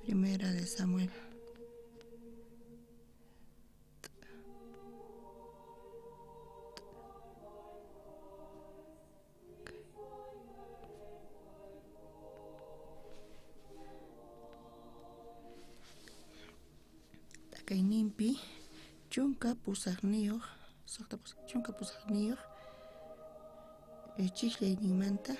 Primera de Samuel. Takayninpi chunka pusaqniyuq, chunka pusaqniyuq chiqllayninmanta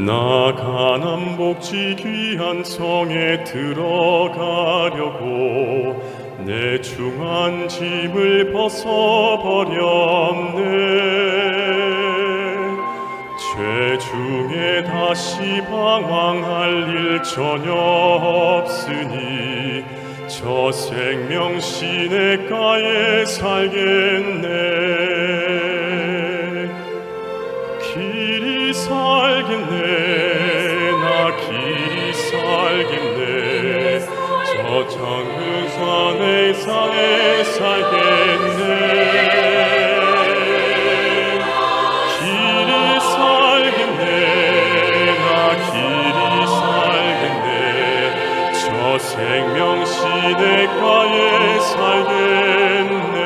나 가난 복지 귀한 성에 들어가려고 내 중한 짐을 벗어버렸네. 죄 중에 다시 방황할 일 전혀 없으니 저 생명 시냇가에 살겠네. 길이 살겠네. 나 길이 살겠네. 저 작은 산의 산에 살겠네. 길이 살겠네. 나 길이 살겠네. 저 생명 시냇가에 살겠네.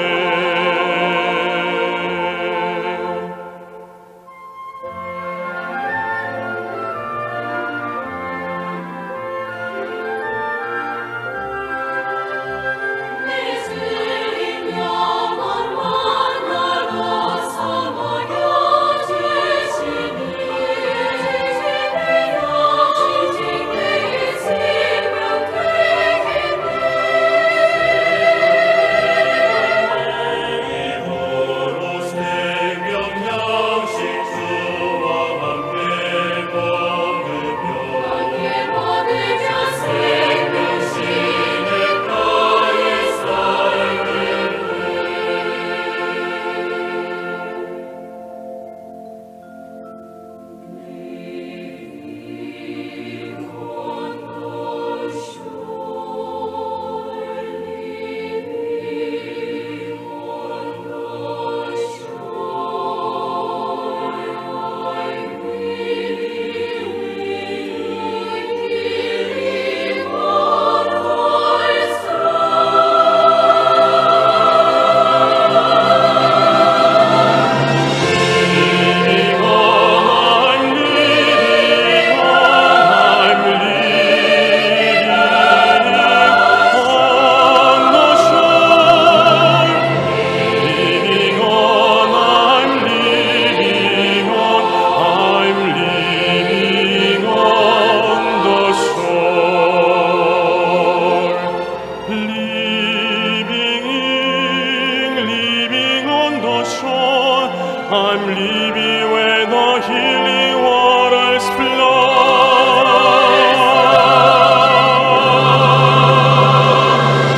I'm leaving where the healing waters flow.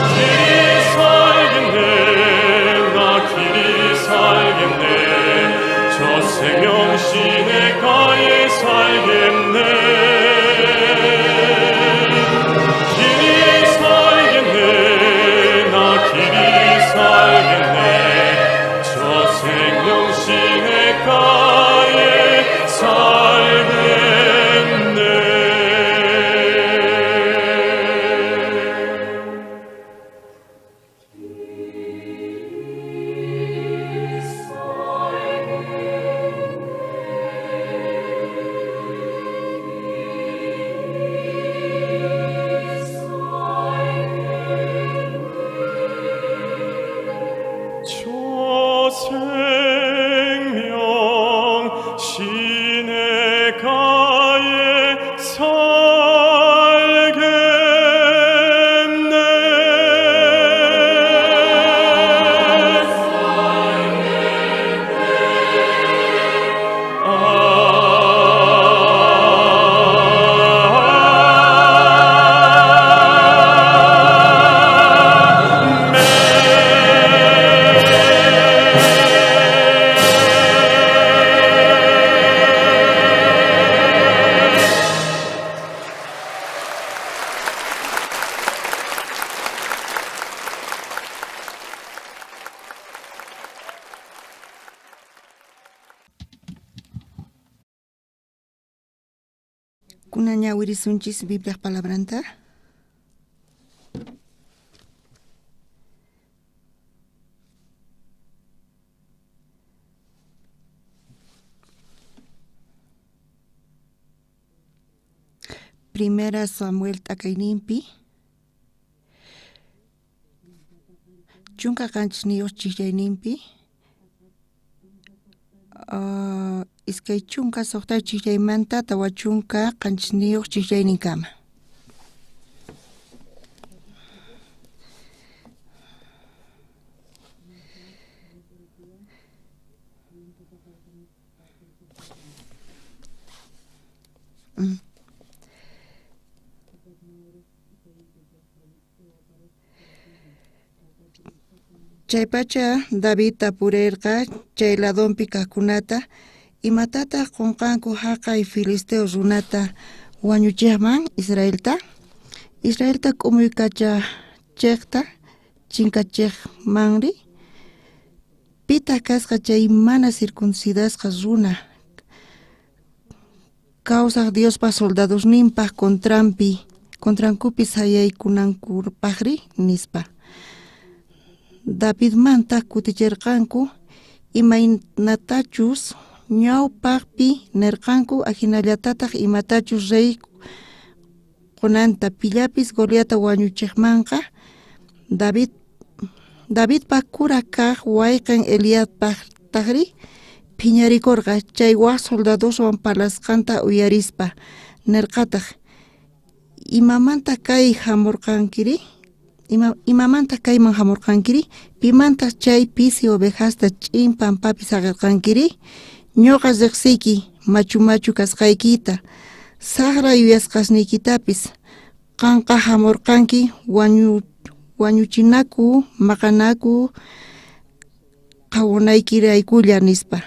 길이 살겠네. 나 길이 살겠네. 저 생명 시냇가에 살겠네. 길이 살겠네. 나 길이 살겠네. 저 생명 시냇가에 살겠네. 저 생명 시냇가에 Kunanya wirisunchis Biblia palabranta. Primera Samuel Takaininpi. Chunka kanchnios chichaininpi. Iskay chunka soqtay chichaymanta tawa chunka qanchniyuq chichayninkama. Chaypacha David tapurerqa chay ladonpi kaqkunata imatataq qunqanku haqay filisteo runata wañuchiqman Israelta k'umuykachachiqta chinkachiqmanri pita kasqa chay mana circuncidasqa runa kawsaq Diospa soldadosninpaq contrankupi sayaykunankurpaqri nispa David manta kutichirqanku imaynatachus ñawpaqpi nirqanku ajinallatataq imatachus rey qunanta pillapis Goliata wañuchiqmanqa Davidpa kura kaq wayqin Eliabpaqtaqri phiñarikurqa chay waq soldadoswan palasqanta uyarispa nirqataq imamanta kayman hamurqankiri pimanta chay pisi ovejasta ch'inpampapi saqirqankiri ñuqa riqsiyki machu kasqaykita saqra yuyasqasniykitapis qanqa hamurqanki wañuchinaku maqanaku qhawanaykiraykulla nispa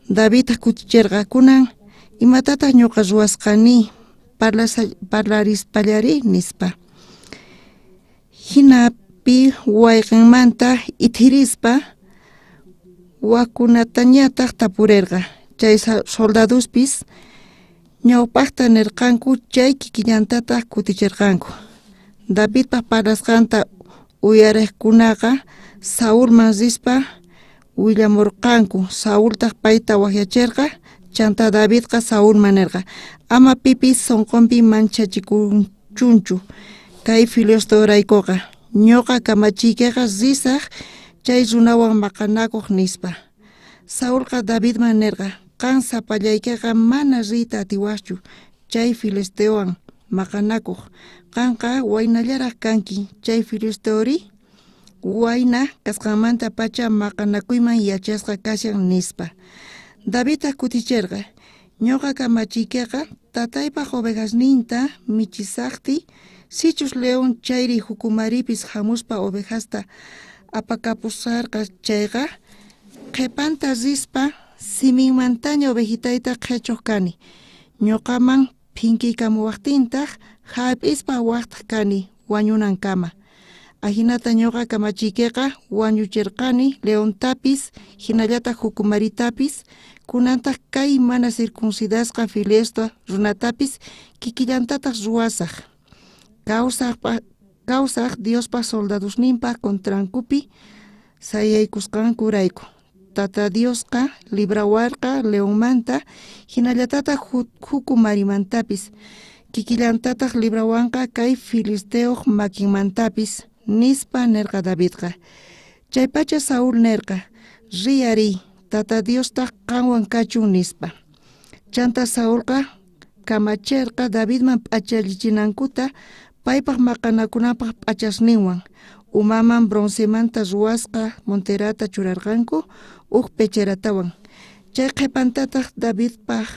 Davidqa kutichirqa kunan imatataq ñuqa ruwasqani parlarispallari nispa hinapi wayqinmanta ithirispa wakunatañataq tapurerqa chay soldaduspis ñawpaqta nirqanku chay kikillantataq kutichirqanku Davidpa parasqanta uyariqkunaqa Saulman rispa willamurqanku Saultaq payta wakyachirqa chanta Davidqa Saulman nirqa ama pipis sunqunpi manchachikunchunchu kay filisteoraykuqa ñuqa kamachiykiqa risaq chay runawan maqanakuq nispa Saulqa Davidman nirqa qan sapallaykiqa mana riyta atiwaqchu chay filisteowan maqanakuq qanqa waynallaraq kanki chay filisteori wayna kasqanmanta pacha maqanakuyman yachasqa kashan nispa Davidta kutichirqa ñuqa kamachiykiqa tataypaq ovejasninta michisaqti sichus león chayri hukumaripis hamuspa ovejasta apakapusarqa chayqa qhipanta rispa siminmantaña ovejitayta qhichuq kani ñuqaman phinkiykamuwaqtintaq hap'ispa waqtaq kani wañunankama ahinata ñuqa kamachiykiqa wañuchirqani leontapis hinallataq hukumaritapis kunantaq kay mana circuncidasqa filista runatapis kikillantataq ruwasaq kawsaq Diospa soldadosninpa contrankupi sayaykusqankurayku Tata Diosqa librawarqa leonmanta hinallatataq hukumarimantapis kikillantataq librawanqa kay filisteoq makinmantapis nispa nirqa Davidqa chaypacha Saúl nirqa riyari Tata Diostaq qanwan kachun nispa chanta Saúlqa kamachirqa Davidman p'achallichinankuta paypaq maqanakunapaq p'achasninwan umaman bronceamanta ruwasqa monterata churarqanku huk pecheratawan chay qhipantataq Davidpaq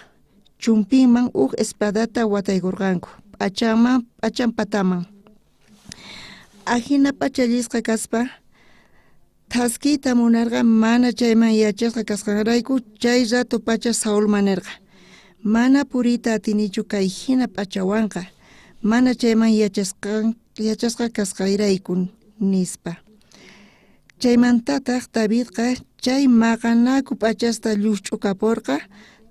chumpinman huk espadata wataykurqanku p'achan pataman ahina p'achallisqa kaspa thaskiyta munarqa mana chayman yachasqa kasqanrayku chay rato pacha Saulman nirqa mana puriyta atinichu kay hina p'achawanqa mana chayman yachasqa kasqayrayku nispa chaymantataq Davidqa chay maqanaku p'achasta lluch'ukapurqa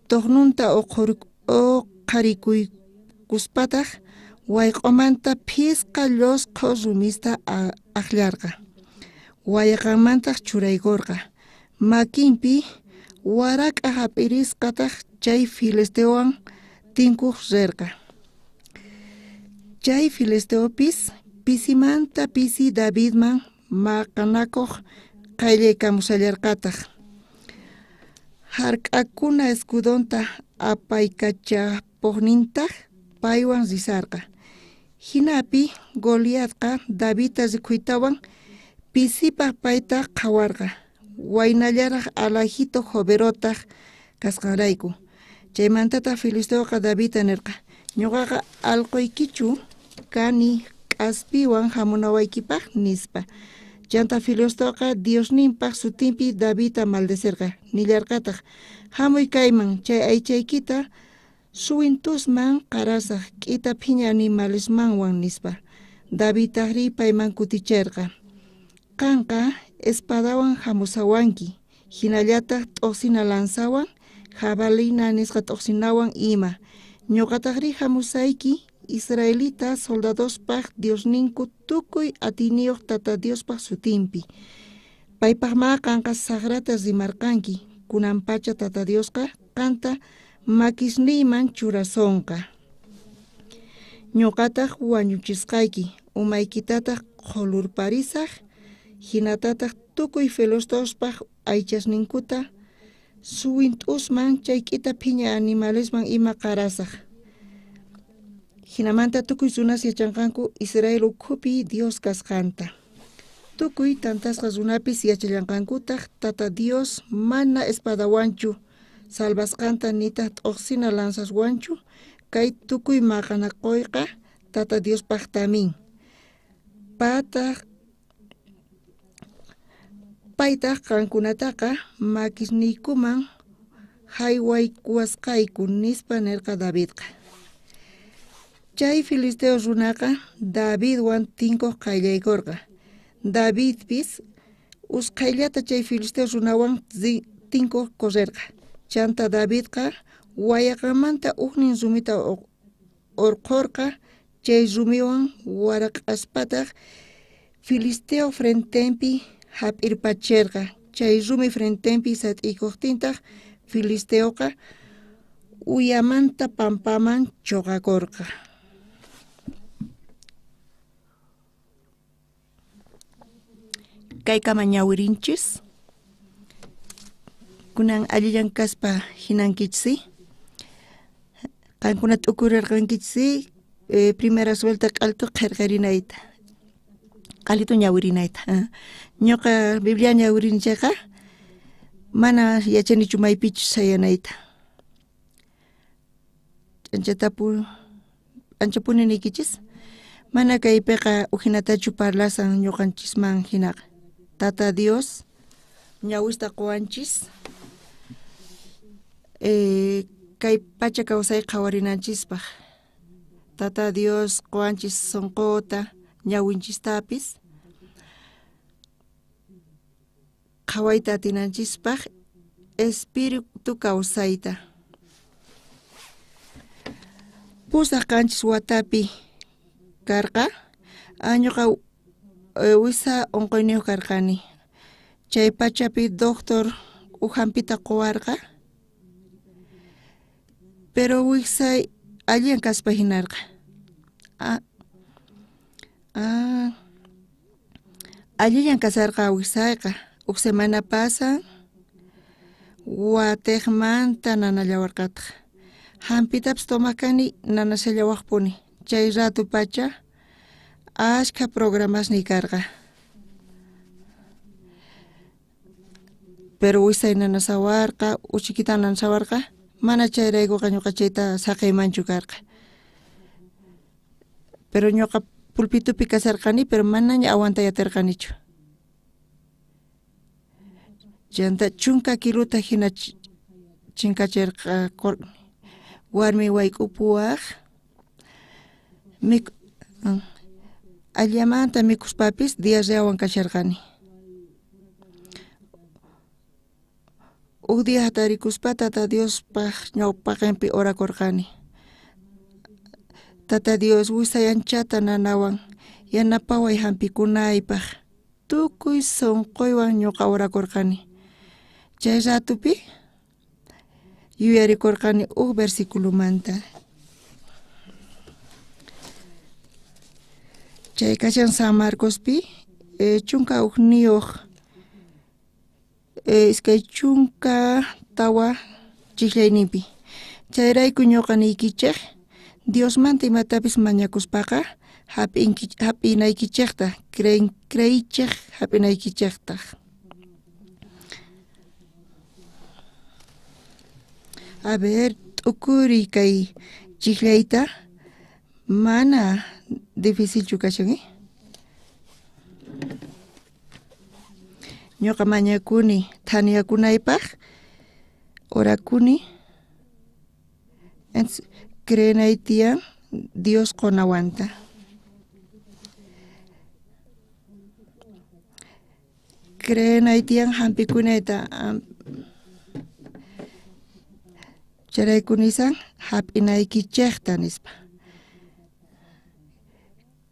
tuqnunta uqharikuykuspataq wayq'umanta phisqa llusqu rumista aqllarqa wayaqanmantaq churaykurqa makinpi warak'a hap'irisqataq chay filisteowan tinkuq rirqa chay filisteopis pisimanta pisi Davidman maqanakuq qayllaykamusallarqataq hark'akuna escudonta apaykachapuqnintaq paywan risarqa hinapi Goliatqa Davidta rikhuytawan pisipaq payta qhawarqa waynallaraq alajito joverotaq kasqanrayku. Chaymantata Filisteoqa Davidta nirqa, ñuqaqa allquykichu kani k'aspiwan hamunawaykipaq nispa. Chanta Filisteoqa Diosninpaq sutinpi Davidta maldecirqa, nillarqataq hamuy kayman chay aychaykita suwintusman qarasaq k'ita phiña animalesmanwan nispa. Davidtaqri payman kutichirqa. Qanqa espadawan hamusawanki, hinallataq t'uqsina lanzawan, jabalina nisqa t'uqsinawan ima. Ñuqataqri hamusayki Israelita soldadospaq Diosninku tukuy atiniyuq Tata Diospaq sutinpi. Paypaqma qanqa sagrata rimarqanki, kunanpacha Tata Diosqa qanta makisniyman churasunqa. Ñuqataq wañuchisqayki, umaykitataq qhulurparisaq, hinatataq tukuy Filisteospaq aychasninkuta suwint'usman chay k'ita phiña animalesman ima qarasaq. Hinamanta tukuy runas yachanqanku Israel ukhupi Dios kasqanta. Tukuy tantasqa runapis yachallanqankutaq Tata Dios mana espadawanchu salvasqanta nitaq t'uqsina lanzaswanchu kay tukuy maqanakuyqa Tata Diospaqtamin. Paytaq qankunataqa makisniykuman haywaykuwasqayku nispa nirqa Davidqa. Chay Filisteo runaqa Davidwan tinkuq qayllaykurqa. Davidpis usqhayllata chay Filisteo runawan tinkuq correrqa. Chanta Davidqa wayaqamanta uqnin rumita urqurqa, chay rumiwan waraq'aspataq Filisteo frentempi hap'irpachirqa. Chay rumi frentempi sat'ikuqtintaq Filisteoqa uyamanta pampaman chuqakurqa. Kaykama ñawirinchis, kunan allillan kaspa hinankichisi, qankuna t'ukurirqankichisi, primera suelta q'altu qirqirinayta, q'alitu ñawirinayta. Ñuqa Biblia ñawirinchayqa mana yachanichu maypichu sayanayta. Anchapuninikichis, mana kaypiqa uhinatachu parlasan ñuqanchisman hinaqa. Tata Dios ñawista quwanchis, kay pacha kawsay qhawarinanchispaq. Tata Dios quwanchis sunquta ñawinchistapis qhawayta atinanchispaq espiritu kawsayta. Pusaq qanchis watapi karqa, ñuqa wisa unquyniyuq karqani. Chay pachapi doctor uhampita quwarqa, pero wiksay alliyan kaspa hinarqa. Alliyan kasarqa wiksayqa, uk semana pasan watiqmanta nanallawarqataq. Hampitapas tomakani nanashallawaqpuni. Chay ratu pacha ashka programasni karqa. Pero wisay nanasawarqa, uchikita nanasawarqa, mana chayraykuqa ñuqa chayta saqaymanchu karqa. Pero ñuqa pulpitupi kasarqani, pero manaña awantayatirqanichu. Chanta chunka kiluta hina chinkachirqa warmi wayk'upuwaq, allamanta mikuspapis diarreawan kasharqani. Uk dia hatarikuspa Tata Diospaq ñawpaqinpi orakurqani. Tata Dios wisay anchata nanawan yanapaway hampikunaypaq tukuy sunquywan ñuqa orakurqani. Chay ratupi yuyarikurqani uk versiculumanta. Chay kashan San Marcospi chunka uqniyuq iskay chunka tawa chiklayninpi. Chayrayku ñuqa niykichik Diosmanta imatapis mañakuspaqa hap'inaykichikta, creychik hap'inaykichikta. A ver, t'ukuri kay chiklayta mana difícil chukashan ñuqa mañakuni thaniyakunaypaq orakuni creenay tiyan Dios qonawanta creenay tiyan hampikunayta charaykunisan hap'inaykichikta nispa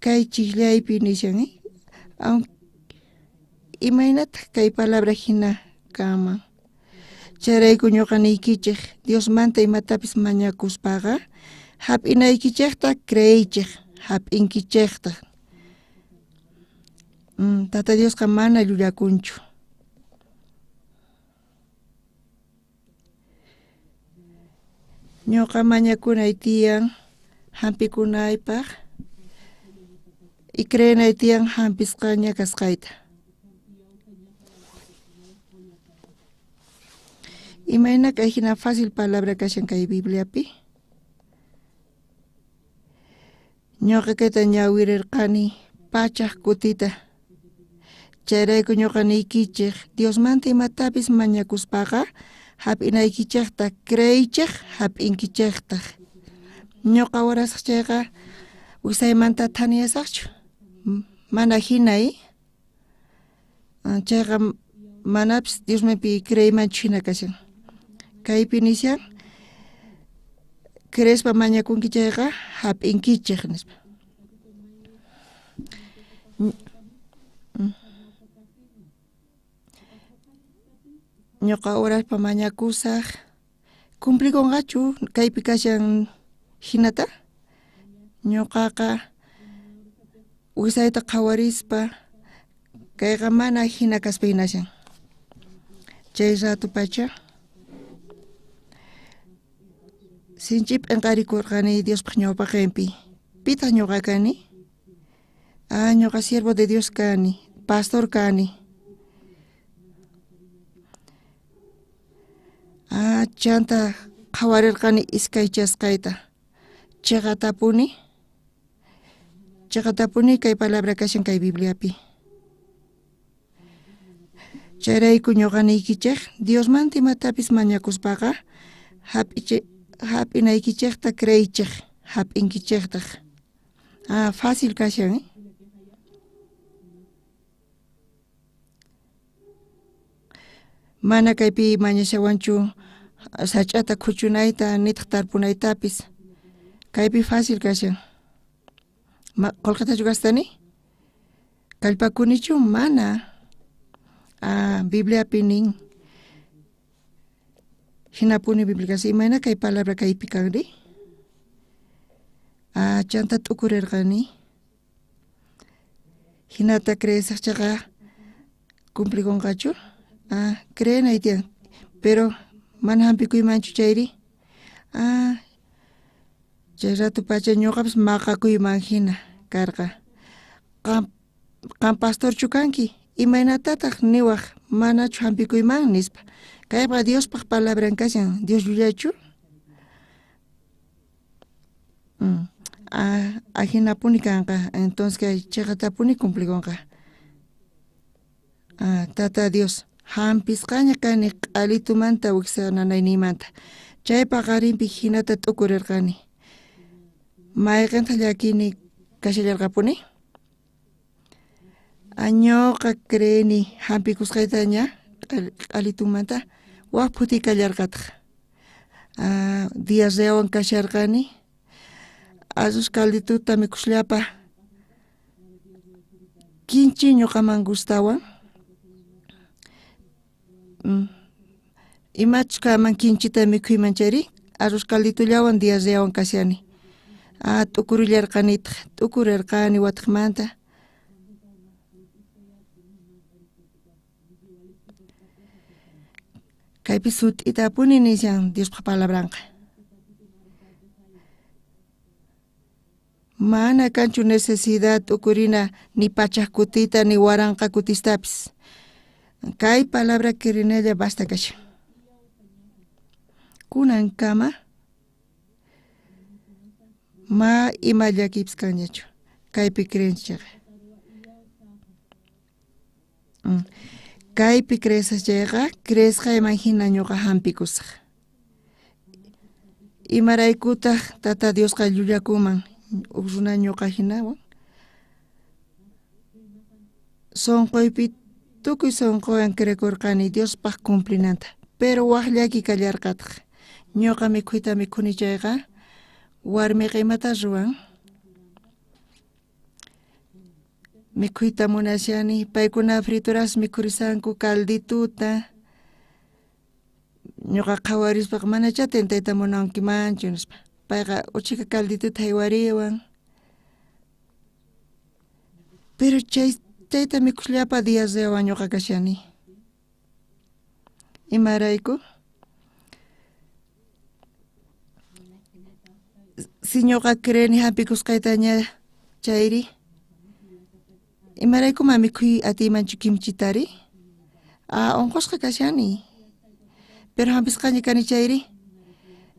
kay chiklaypi nishan imaynata kay palabra hina kaman charayku ñuqa niykichik Diosmanta imatapis mañakuspaqa hap'inaykichikta creychik hap'inkichikta Tata Diosqa mana llullakunchu ñuqa mañakunay tiyan hampikunaypaq y creenay tiyan hampisqaña kasqayta imayna kay hina fácil palabra kashan kay Bibliapi ñuqa kayta ñawirirqani pachaq kutita chayrayku ñuqa niykichik Diosmanta imatapis mañakuspaqa hap'inaykichikta creychik hap'inkichikta ñuqa warasaq chayqa wisaymanta thaniyasaqchu mana hinay chayqa manapis Diosmanpi creymanchu hina kashan kaypi nishan creespa mañakunki chayqa hap'inkichik nispa ñuqa uraspa mañakusaq cumplikunqachu kaypi kashan hinata ñuqaqa wisayta qhawarispa kayqa mana hina kaspa hinashan chay rato pacha sinchip enqarikurqani Diospaq ñawpaqinpi pitaq ñuqa kani ñuqa siervo de Dios kani pastor kani chanta qhawarirqani iskay chasqayta chiqatapuni kay palabra kashan kay Bibliapi chayrayku ñuqa niykichik Diosmanta imatapis mañakuspaqa hap'inaykichikta creychik hap'inkichikta fácil kashan mana kaypi mañashawanchu sach'ata khuchunayta nitaq tarpunaytapis kaypi fácil kashan qolqatachu kastani kallpakunichu mana Bibliapi nin hinapuni Biblia imayna kay palabra kaypi kanri chanta t'ukurirqani hinata creesaq chaqa cumplikunqachu creenay tiyan pero mana hampikuymanchu chayri chay rato pacha ñuqapas maqakuyman hina karqa qam pastorchu kanki imaynatataq niwaq manachu hampikuyman nispa kayqa Diospaq palabran kashan Dios llullachu hinapuni kanqa entonces kay chiqatapuni cumplikunqa Tata Dios hampisqaña kani q'alitumanta wiksa nanayniymanta chay paqarinpi hinata t'ukurirqani mayqanta llakini kashallarqapuni ñuqa creeni hampikusqaytaña q'alitumanta wak phuti kallarqataq diarreawan kasharqani arroz caldituta mikushlapa kinchi ñuqaman gustawan imachus kaman kinchita mikhuyman chayri arroz calditullawan diarreawan kashani t'ukurillarqanitaq t'ukurirqani wataqmanta kaypi sut'itapuni nishan Diospaq palabranqa mana kanchu necesidad t'ukurina ni pachaq kutita ni waranqa kutistapis kay palabra kirinalla basta kashan kunankama ma ima llakipis kanñachu kaypi creenciaqa. Kaypi creesachayqa creesqa imagina ñuqa hampikusaq. Imaraykutaq tata Diosqa llullakuman uk runa ñuqa hinawan sonqoypi tukuy sonqowan creekurqani Diospaq cumplinanta, pero waqllaki kallarqataq ñuqa mikhuyta mikhuni chayqa warmiqa imata ruwan mikhuyta munashani paykuna frituras mikhurisanku caldituta ñuqa qhawarispaqa manacha tentayta munankimanchu nispa payqa uchika caldituta haywariwan pero chayta mikhushllapa diasdewan ñuqa kashani imarayku si ñuqa creeni hampikusqaytaña chayri imaraykuma mikhuy atiymanchu kimchitari unqusqa kashani pero hampisqaña kani chayri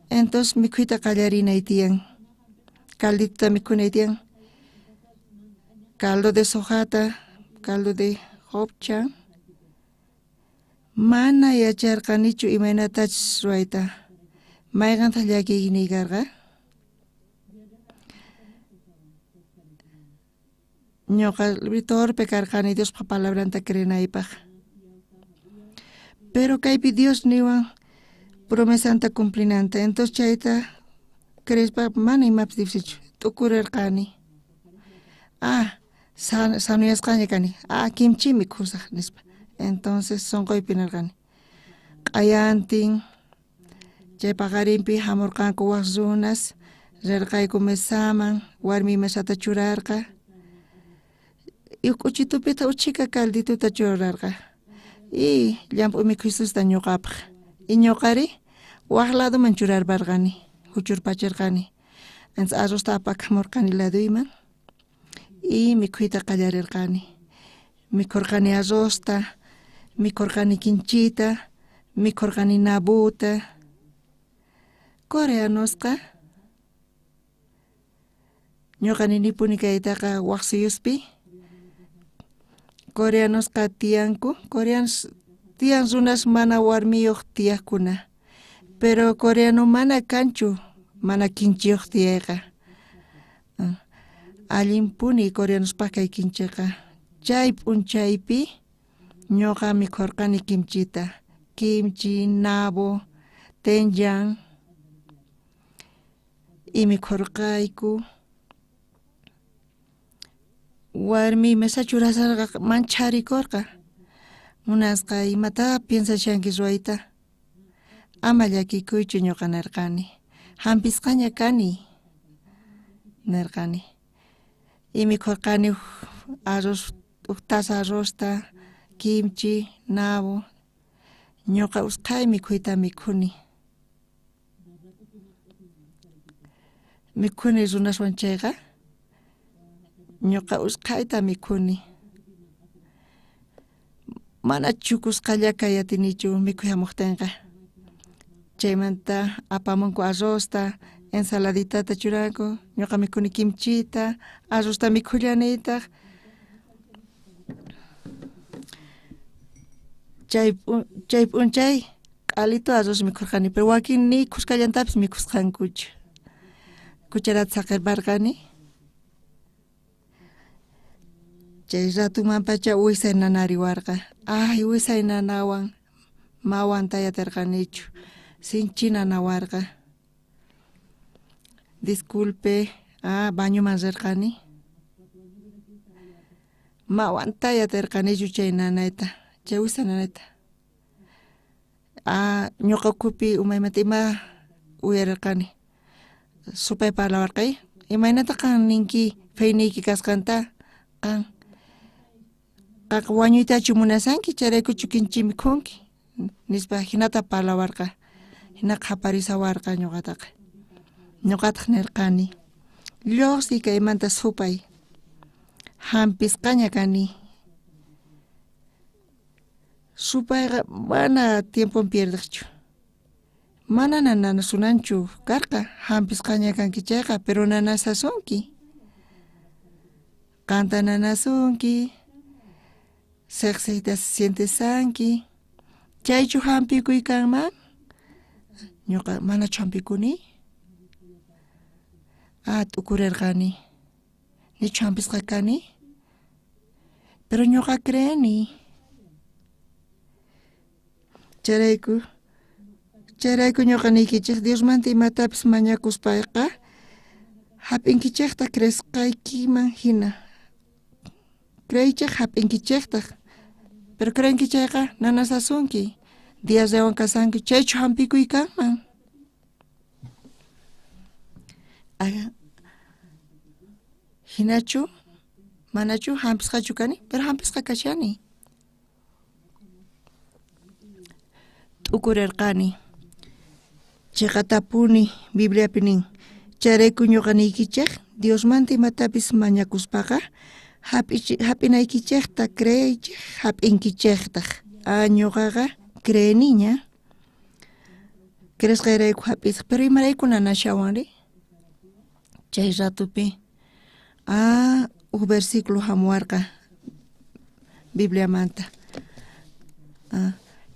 entonces mikhuyta qallarinay tiyan caldituta mikhunay tiyan caldo de sojata, caldo de hopcha mana yacharqanichu imaynatachus ruayta mayqantaq llakiyni karqa ñuqa torpe karqani Diospa palabranta creenaypaq pero kaypi Dios niwan promesanta cumplinanta entonces chayta creespa mana imapis difícilchu tukurirqani sanuyasqaña kani kimchi mikhusaq nispa entonces sonqoypi nirqani q'ayantin chay paqarinpi hamurqanku waq runas rirqayku mesaman warmi mesata churarqa y uchitupita uchika caldituta churarqa y llampu mikhuysusta ñuqapaq y ñuqari waq ladoman churarparqani huchurpachirqani entonces arrosta apakamurqani laduyman y mikhuyta qallarirqani mikhurqani arrosta mikhurqani kinchita mikhurqani nabuta coreanosqa ñuqa ninipuni kaytaqa waq suyuspi coreanosqa tiyanku coreanos tiyan runas mana warmiyuq tiyaqkuna pero coreano mana kanchu mana kinchiyuq tiyayqa allimpuni coreanospa kay kinchiqa chay p'unchaypi ñuqa mikhurqani kimchita kimchi nabo tenllan y mikhurqayku warmi mesa churasarqa mancharikurqa munasqa imata piensashanki ruayta ama llakikuychu ñuqa nirqani hampisqaña kani nirqani y mikhurqani arroz taza arrosta kimchi nabo ñuqa usqhay mikhuyta mikhuni runaswan chayqa ñuqa usqhayta mikhuni mana chukusqalla kayatinichu mikhuy hamuqtinqa chaymanta apamunku arrosta ensaladitata churanku ñuqa mikhuni kimchita arrosta mikhullanitaq chay p'unchay q'alito arroz mikhurqani pero wakin ni kushkallantapis mikhusqankuchu kucharata saqirparqani chay ratumanpacha uysay nanariwarqa uysay nanawan mawanta yatarqanichu sinchi nanawarqa disculpe bañuman rirqani mawanta yatarqanichu chay nanayta chay uysay nanayta ñuqa kupi umaymanta ima uyarirqani supay parlawarqay imaynata qan ninki feyniyki kasqanta qan wañuytachu munasanki charaykuchu kinchi mikhunki nispa hinata parlawarqa hina qhaparisawarqa ñuqataq nirqani lluqsi kaymanta supay hampisqaña kani supayqa mana tiempon pierdiqchu Mana nanasunanchu karqa hampisqaña kanki chayqa, pero nanasasunki. Qanta nanasunki, seqsiyta sientesanki, chaychu hampikuykanman? Ñuqa manachu hampikuni? T'ukurirqani, nichu hampisqa kani? Pero ñuqa creeni. Chayrayku ñuqa niykichik Diosmanta imatapis mañakuspayqa hap'inkichikta cresqaykiman hina. Creychik hap'inkichiktaq, pero creenkichayqa nanasasunki, diastawan kasanki, chaychu hampikuykanman. Hinachu, manachu hampisqachu kani, pero hampisqa kashani. T'ukurirqani, chiqatapuni Bibliapi nin, chayrayku ñuqa niykichik Diosmanta imatapis mañakuspaqa hap'inaykichikta creychik hap'inkichiktaq. Ñuqaqa creeniña, cresqayrayku hap'isaq, pero imarayku nanashawanri? Chay ratupi versículo hamuarqa Bibliamanta.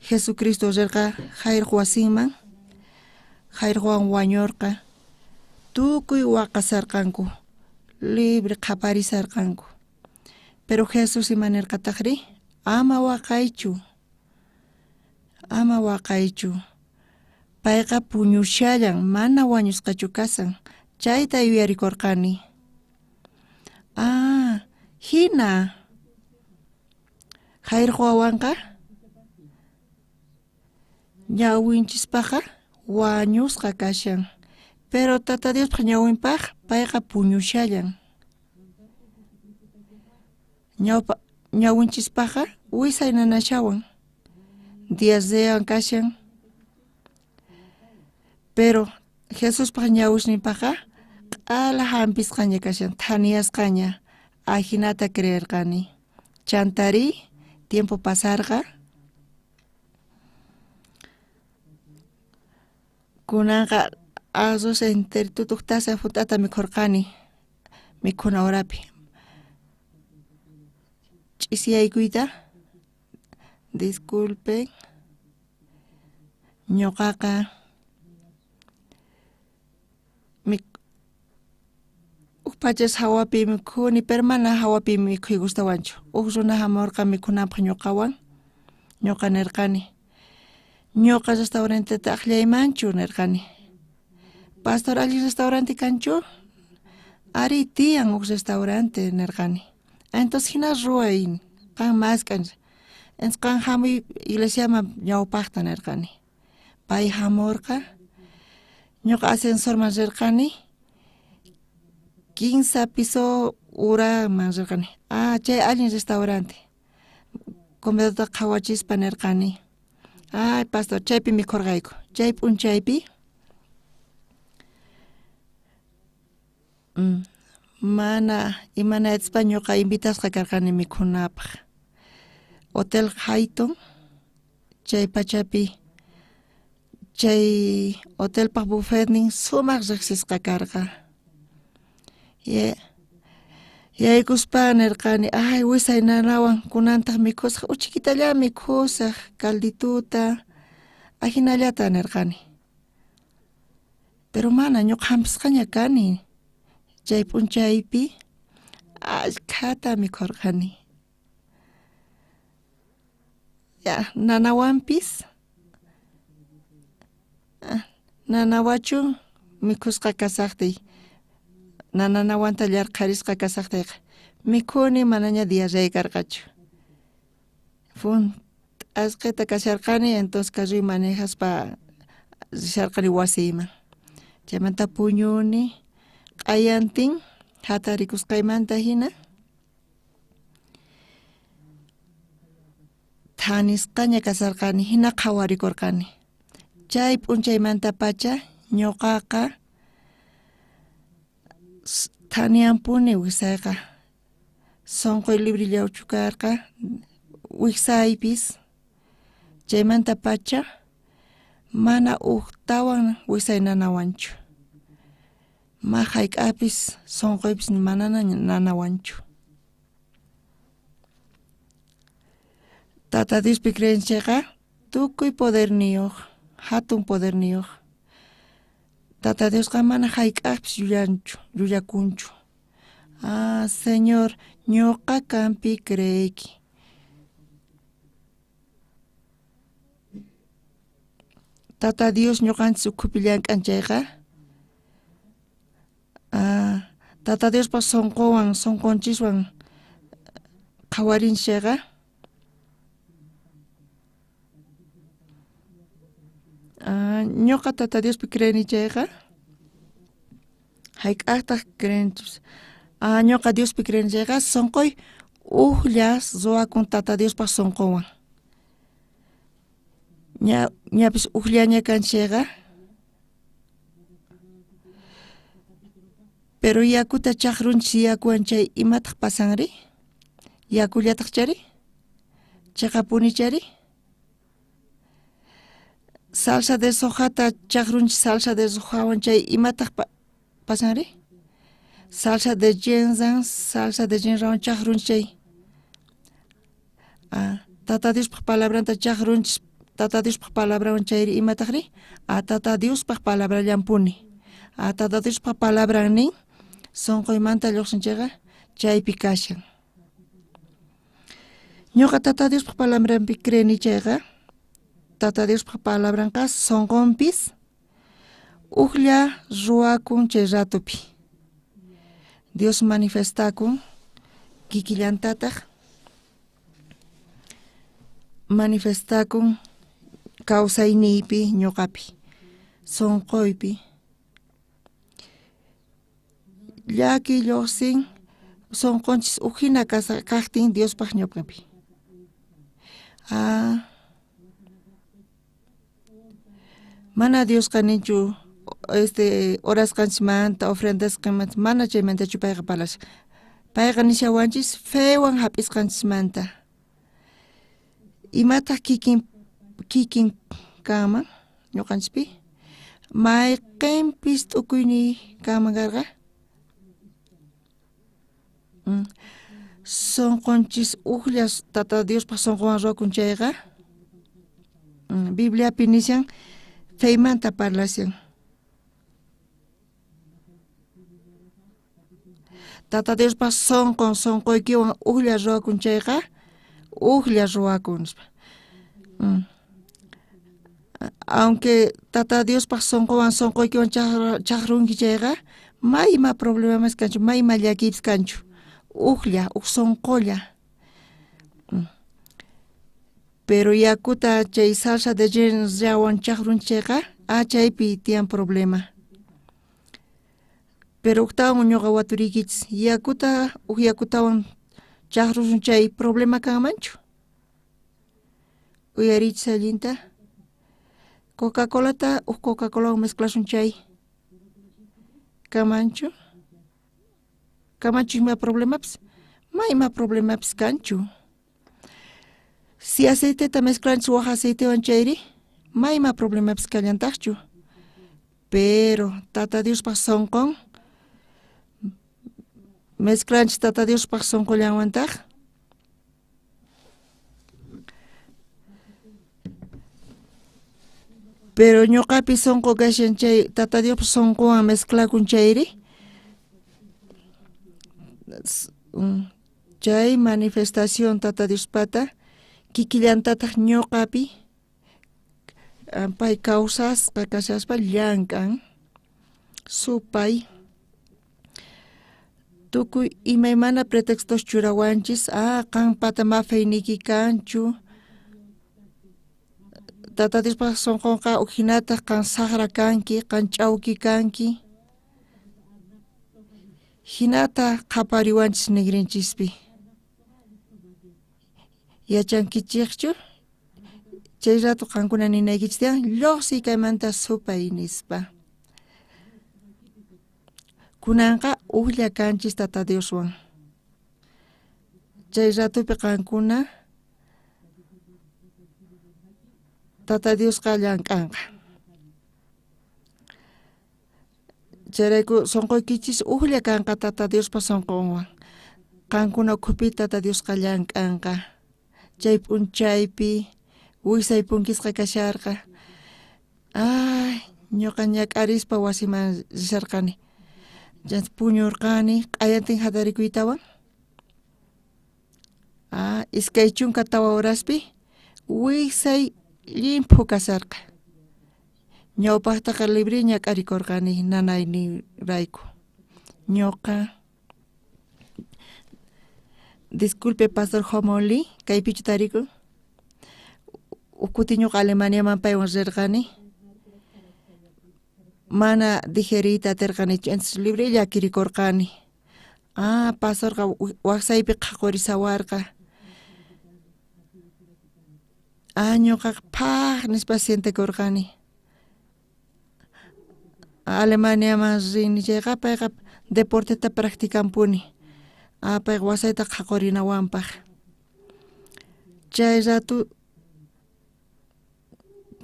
Jesucristo rirqa Jairo wasinman, Jairowan wañurqa, tukuy waqasarqanku, libre qaparisarqanku. Pero Jesus imanirqataqri, ama waqaychu, payqa puñushallan, mana wañusqachu kasan, chayta yuyarikurqani. Hina Jairo wawanqa ñawinchikpaqa wañusqa kashan, pero Tata Diospaq ñawinpaq payqa puñushallan. Ñawinchikpaqa wisay nanashawan, diasdewan kashan, pero Jesuspaq ñawishninpaqa q'ala hampisqaña kashan, thaniyasqaña, hinata creerqani. Chantari, tiempo pasarqa, kunanqa arroz enterito tuqtasa futata mikhurqani mikhuna horapi. Ch'isyaykuyta, disculpen, ñuqaqa pachas hawapi mikhuni, pero mana hawapi mikhuy gustawanchu. Runa hamurqa mikhunapaq ñuqawan, ñuqa nirqani, ñuqa restauranteta aqllaymanchu nirqani. Pastor, alli restaurante kanchu? Ari tiyan restaurante nirqani. Entonces hina ruay, qan maskan, qan hamuy iglesiaman ñawpaqta nirqani. Pay hamurqa, ñuqa ascensorman rirqani, 15 piso uraman rirqani. Chay allin restaurante. Comedota qhawachispa nirqani. Pastor, chaypi mikhurqayku. Chay p'unchaypi mana imanaytispa ñuqa invitasqa karqani mikhunapaq. Hotel Hayton, chay pachapi, chay hotelpaq buffetnin sumaq riqsisqa karqa. Yaykuspa nirqani, wisay nanawan kunantaq mikhusaq, uchikitalla mikhusaq, caldituta, hinallata nirqani. Pero mana ñuqa hampisqaña kani. Chay p'unchaypi ashkhata mikhurqani. Nanawanpis, nanawachu mikhusqa kasaqtay, nanawanta llarqarisqa kasaqtayqa mikhuni manaña diarrea karqachu. Asqita kasharqani, entonces carruy manejaspa risharqani wasiyman. Chaymanta puñuni, q'ayantin hatarikusqaymanta hina thanisqaña kasarqani, hina qhawarikurqani. Chay p'unchaymanta pacha ñuqaqa thanianpuni wisayqa, sonqoy librillawchu karqa, wiksaypis. Chaymanta pacha mana uqtawan wisaynanawanchu. Ma hayk'apis sonqoypis manana nanawanchu. Tata Diospi creenchayqa tukuy poderniyuq, hatun poderniyuq. Tata Diosqa mana hayk'apis yuyakunchu. Señor, ñuqa kampi creeki. Tata Dios ñuqanchis ukhupi llank'anchayqa Tata Diospa sonqonchiswan qhawarinchayqa ñuqa Tata Diospi creenichay hayk'aqtaq creenchis ñuqa Diospi creenchayqa sonqoy uqlla ruwakun Tata Diospa sonqowan ñapis uqllaña kanchayqa pero yakuta chaqrunchis yakuwan chay imataq pasanri yakullataq chari chaqapuni chari salsa de sojata chaqrunchis salsa de sojawan chay imataq pasanri salsa de jenrawan chaqrunchis chay Tata Diospaq palabranta chaqrunchis Tata Diospaq palabrawan chayri imataqri Tata Diospaq palabrallanpuni Tata Diospaq palabran nin sonqoymanta lluqsinchayqa chaypi kashan ñuqa Tata Diospaq palabranpi creenichay Tata Diospaq palabranqa sonqonpis uqlla ruwakun chay ratupi Dios manifestakun kikillantataq manifestakun kawsayniypi ñuqapi sonqoypi llaki lluqsin sonqonchis uqhina kaqtin Diospaq ñuqapi mana Diosqa ninchu orasqanchimanta ofrendasqanmanta mana chaymantachu payqa palas payqa nishawanchis fewan hap'isqanchismanta imataq kikin kanman ñuqanchikpi mayqinpis t'ukuyni kanman karqa sonqonchis uqlla Tata Diospaq sonqowan ruwakun chayqa Bibliapi nishan feymanta parlasyan Tata Diospaq sonqoykiwan uqlla ruwakun chayqa uqlla ruwakun aunque Tata Diospaq sonqoykiwan chaqrunki chayqa mayma problemamas kanchu mayma llakipis kanchu uqlla sonqolla pero yakuta chay salsa de jenrawan chaqrunchayqa chaypi tiyan problema pero uqtawan ñuqa waturiykichis yakutawan chaqrurun chay problema kanmanchu uyarichis allinta Coca-Colata Coca-Colawan mezclashun chay kanmanchu ima problemapis mayma problemapis kanchu si aceiteta mezclanchis waq aceitewan chayri mayma problemapis kallantaqchu pero Tata Diospaq sonqon mezclanchis Tata Diospaq sonqollanwantaq pero ñuqapi sonqo kashan chay Tata Diospaq sonqowan mezclakun chayri chay manifestación Tata Diospata kikillantataq ñuqapi pay kawsasqa kashaspa llank'an supay tukuy imaymana pretextos churawanchis qan patamafeyniki kanchu Tata Diospaq sonqonqa uqhinataq qan saqra kanki qan ch'awki kanki hinata qhapariwanchis nigrinchispi yachankichikchu chay rato qankuna ninaykichis tiyan lluqsiy kaymanta supay nispa kunanqa uqlla kanchis Tata Dioswan chay ratupi qankuna Tata Diosqa llank'anqa Chayraku sonqoykichis uqlla kanqa Tata Diospa sonqonwan. Qankuna ukhupi Tata Diosqa llank'anqa. Chay p'unchaypi wiksay punkisqa kasharqa. Ay, ñuqa ñak'arispa wasiman risharqani. Puñurqani q'ayantin hatarikuytawan. Iskay chunka tawa horaspi wiksay limpu kasarqa. Ñawpaqtaqa libre ñak'arikurqani nanayni rayku. Ñuqa disculpe Pastor Homoli, kaypichu tariku. Ukuti ñuqa Alemaniaman paywan rirqani. Mana digerita terqanichu, entonces libre llakirikurqani. Pastorqa waqsaypi qhaqurisawarqa. Ñuqa phaq nispa sientekurqani. Alemaniaman rini chayqa payqa deporteta practicampuni. Payqa wasayta qhaqurinawanpaq. Chay ratu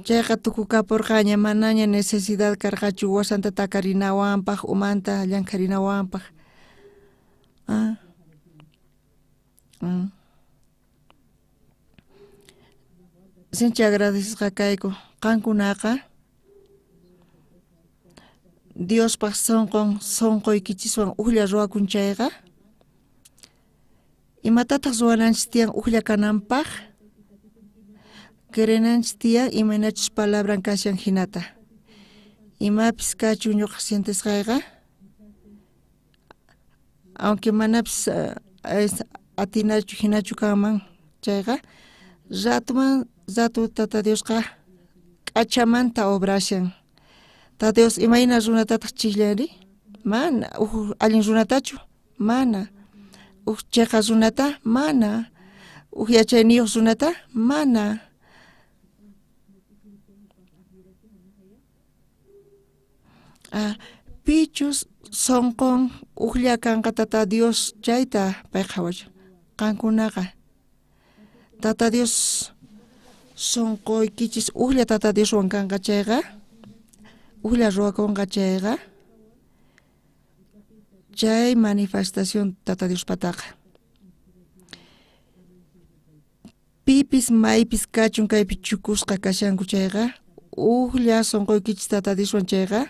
chayqa tukukapurqaña manaña necesidad karqachu wasanta takarinawanpaq, umanta llankarinawanpaq. Sinchi agradecisqa kayku qankunaqa Diospaq sonqoykichiswan uqlla ruwakunchayqa imatataq ruwananchis tiyan uqlla kananpaq querenanchis tiyan imaynachus palabran kashan hinata imapis kachu ñuqa sientesqayqa aunque manapis atinachu hinachu kanman chayqa ratu Tata Diosqa k'achamanta obrashan. Tata Dios imayna runatataq chillanri? Mana. Allin runatachu? Mana. Chayqa runata? Mana. Yachayniyuq runata? Mana. Pichus sonqon uqlla kanqa Tata Dios chayta payqa hawach. Qankunaqa Tata Dios sonqoykichis uqlla Tata Dioswan kanqa chayqa uqlla ruwakunqa chayqa chay manifestación Tata Dios pataqa pipis maypis kachun kaypi chukusqa kashanku chayqa uqlla sonqoykichis Tata Dioswan chayqa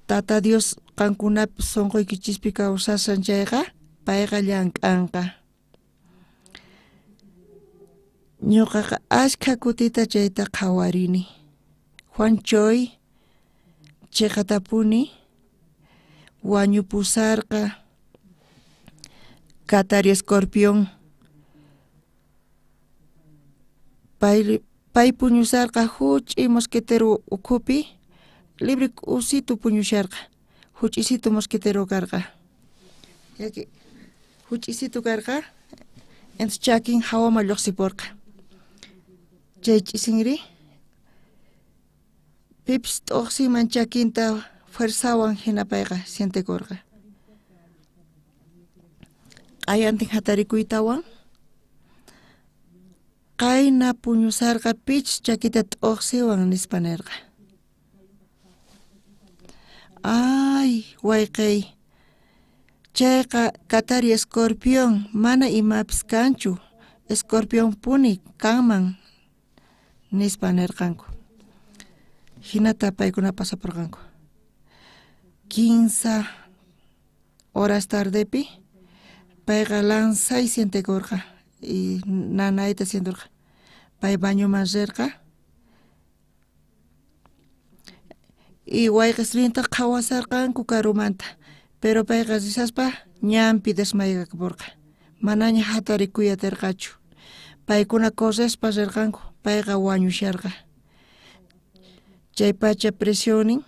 Tata Dios qankunapis sonqoykichispi kawsasan chayqa payqa llank'anqa. Ñuqaqa ashka kutita chayta qhawarini. Juan Choy chayqatapuni wañupusarqa Catari Escorpión pay puñusarqa huch'y mosquitero ukhupi libre usitu puñusharqa huch'isitu mosquitero karqa yaki huch'isitu karqa entonces chakin hawama lluqsipurqa chay ch'isinri pipis t'uqsiman chakinta fuerzawan hina payqa sientekurqa q'ayantin hatarikuytawan qayna puñusarqa pich chakita t'uqsiwan nispa nirqa. Ay, wayqay chayqa Catari Escorpión mana imapis kanchu Escorpión puni kanman nispa nirqanku. Hinata paykuna pasapurqanku 15 horas tardepi payqa lansay sientekurqa y nanayta sienturqa pay bañuman rirqa y wayqisrinta qhawasarqanku karumanta pero payqa risaspa ñampi desmaygakapurqa manaña hatarikuyatirqachu paykuna correspa rirqanku payqa wañusharqa chay pacha presionin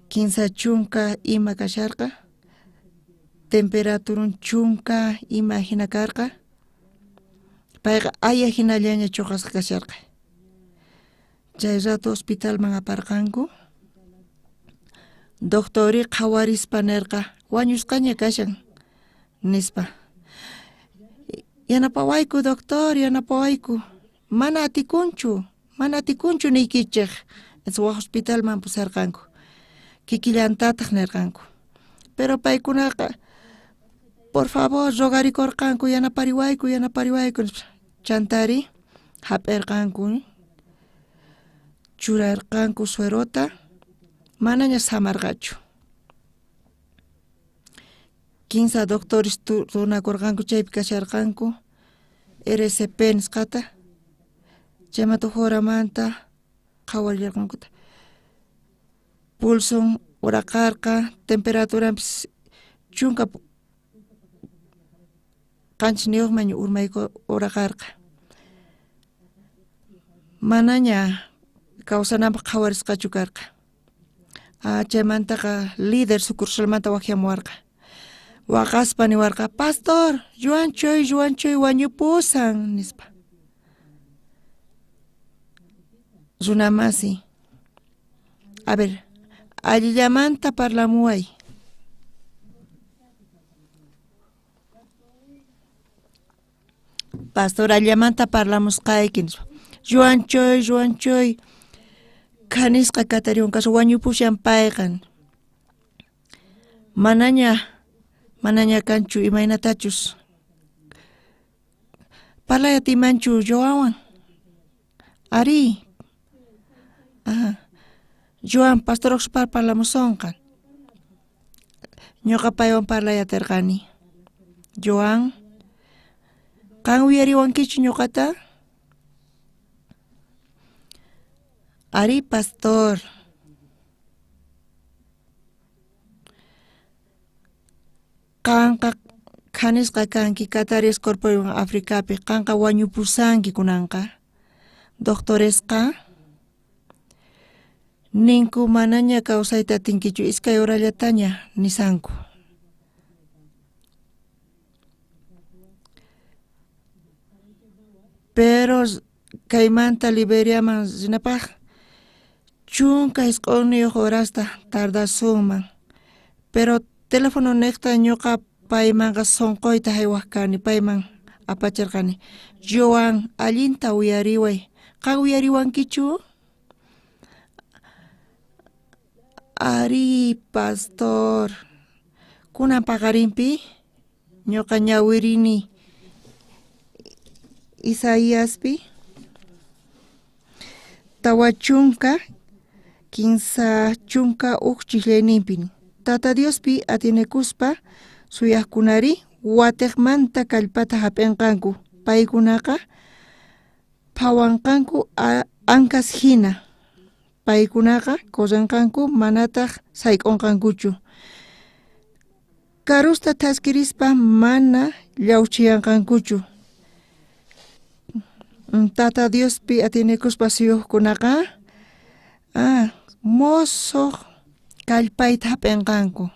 15 chunka ima kasharqa temperaturun chunka ima hina karqa payqa aya hinallaña chuqasqa kasharqa chay rato hospitalman aparqanku doctori qhawarispa nirqa wañusqaña kashan nispa yanapawayku doctor yanapawayku mana atikunchu niykichik es hospitalman pusarqanku kikillantataq nirqanku. Pero paykunaqa por favor rogarikurqanku yanapariwayku chantari hap'irqanku churarqanku suerota manaña samarqachu. 15 doctores runakurqanku chaypi kasharqanku RCP nisqata chaymanta horamanta qhawallirqankuta pulsun uraqarqa temperaturanpis chunka qanchis niyuqman urmayku uraqarqa manaña kawsananpaq qhawarisqachu karqa. Chaymantaqa líder sucurshalmanta waqhamuwarqa waqaspa niwarqa pastor lluwanchuy wañupusan nispa. Runamasi a ver allillamanta parlamuway. Pastor allamanta parlamusqayki nispa lluwanchuy kanisqa katariwan kasu wañupushan payqa manaña kanchu imaynatachus parlayatimanchu Joawan ari Joan pastor Oxpar parlamusunqa ñuqa paywan parlayatirqani Joan qan uyariwankichu ñuqata ari pastor qanqa kanisqa kanki Qataris Corporation Africapi qanqa wañupusanki kunanqa doctoresqa ninku manaña kawsayta tinkichu iskay horallataña nisanku. Pero kaymanta Liberiaman rinapaq chunka isq'uniyuq horasta tardasunman pero teléfono niqta ñuqa paymanqa sunquyta haywaq kani payman apachirqani Joan allinta uyariway qan uyariwankichu ari pastor kunan paqarinpi ñuqa ñawirini Isaíaspi tawa chunka 15 chunka chillayninpi Tata Diospi atinekuspa suyaqkunari watiqmanta kallpata hap'inqanku paykunaqa phawanqanku ankas hina paykunaqa qullanqanku manataq sayk'unqankuchu karusta taskirispa mana llawchiyanqankuchu. Tata Diospi atinekuspa suyuqkunaqa mosoq kallpayta hap'inqanku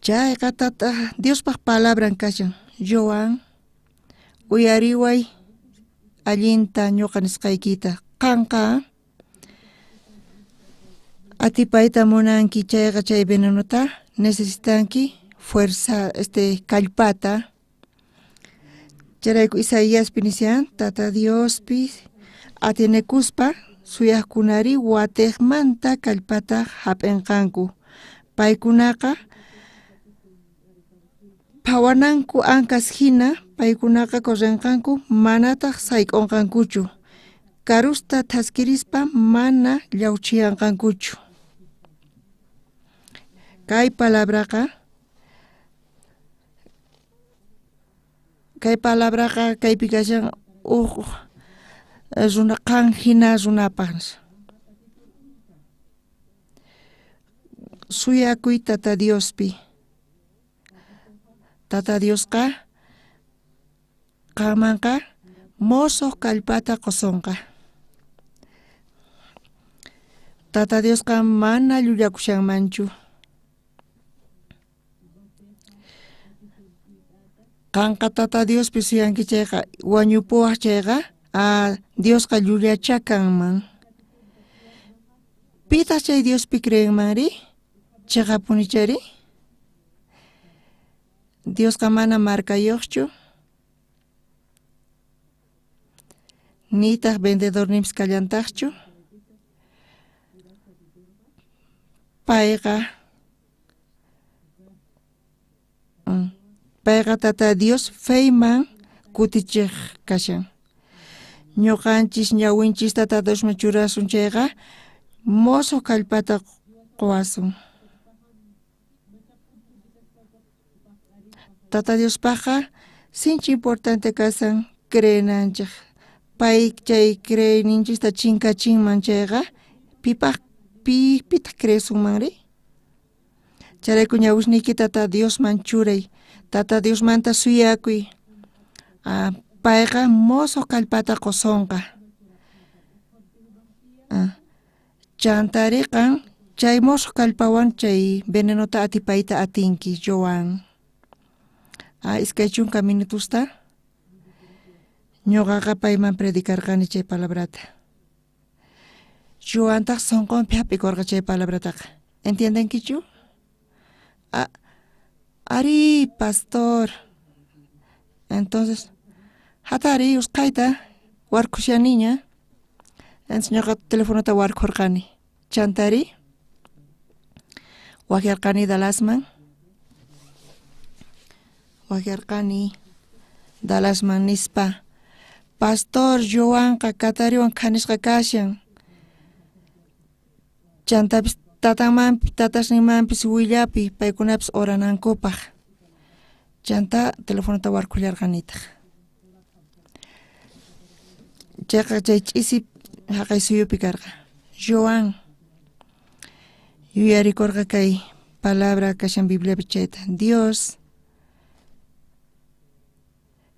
chayqa Tata Diospaq palabran kashan Joan uyariway allinta ñuqa nisqaykita qanqa atipayta munanki chayqa chay venenuta necesitanki fuerza kallpata Charayku Isaíaspi nisyan Tata Diospi atinekuspa suyaqkunari watiqmanta kallpata hap'inqanku paykunaqa phawananku ankas hina paykunaqa qurrinqanku manataq sayk'unqankuchu karusta taskirispa mana llawchiyanqankuchu. Kay palabraqa kaypi kashan runa qan hina runapaq suyakuy Tata Diospi Tata Diosqa qanmanqa mosoq kallpata qusunqa Tata Diosqa mana llullakushanmanchu qanqa Tata Diospi suyanki chayqa wañupuwaq chayqa Diosqa llullachakanman pitas chay Diospi creenmanri chayqa punichari Diosqa mana markayuqchu nitaq vendedor nims kallantaqchu payqa tata Dios feyman kutichiq kashan. Ñuqanchis ñawinchis tata Diosman churasun chayqa moso kallpata quwasun. Tata Diospaqqa sinchi importante kasan creenanchik. Pay chay creeninchista chinkachinman chayqa pita creesunmanri. Charayku ñawishniki tata Diosman churay. Tata Diosmanta suyakuy. Payqa moso kallpata qusunqa. Chantariqan chay moso kallpawan chay venenota atipayta atinki Joan. Iskay chunka minutusta ñuqaqa payman predicarqani chay palabrata. Joantaq sunqunpi hapikurqa chay palabrataqa. ¿Entiendenkichu? Ari pastor. Entonces hatari usqayta warkushaniña. Entonces ñuqa telefonota warkurqani. Chantari wakyarqani Dallasman. Dallasman nispa Pastor Joanqa Katariwan khanishqa kashan. Chantapis tatasninmanpis willapi paykunapis oranankupaq. Chanta telefonota warkullarqanitaq. Chayqa chay ch'isi haqay suyupi karqa. Joan yuyarikurqa kay palabra kashan Bibliapi chayta. Dios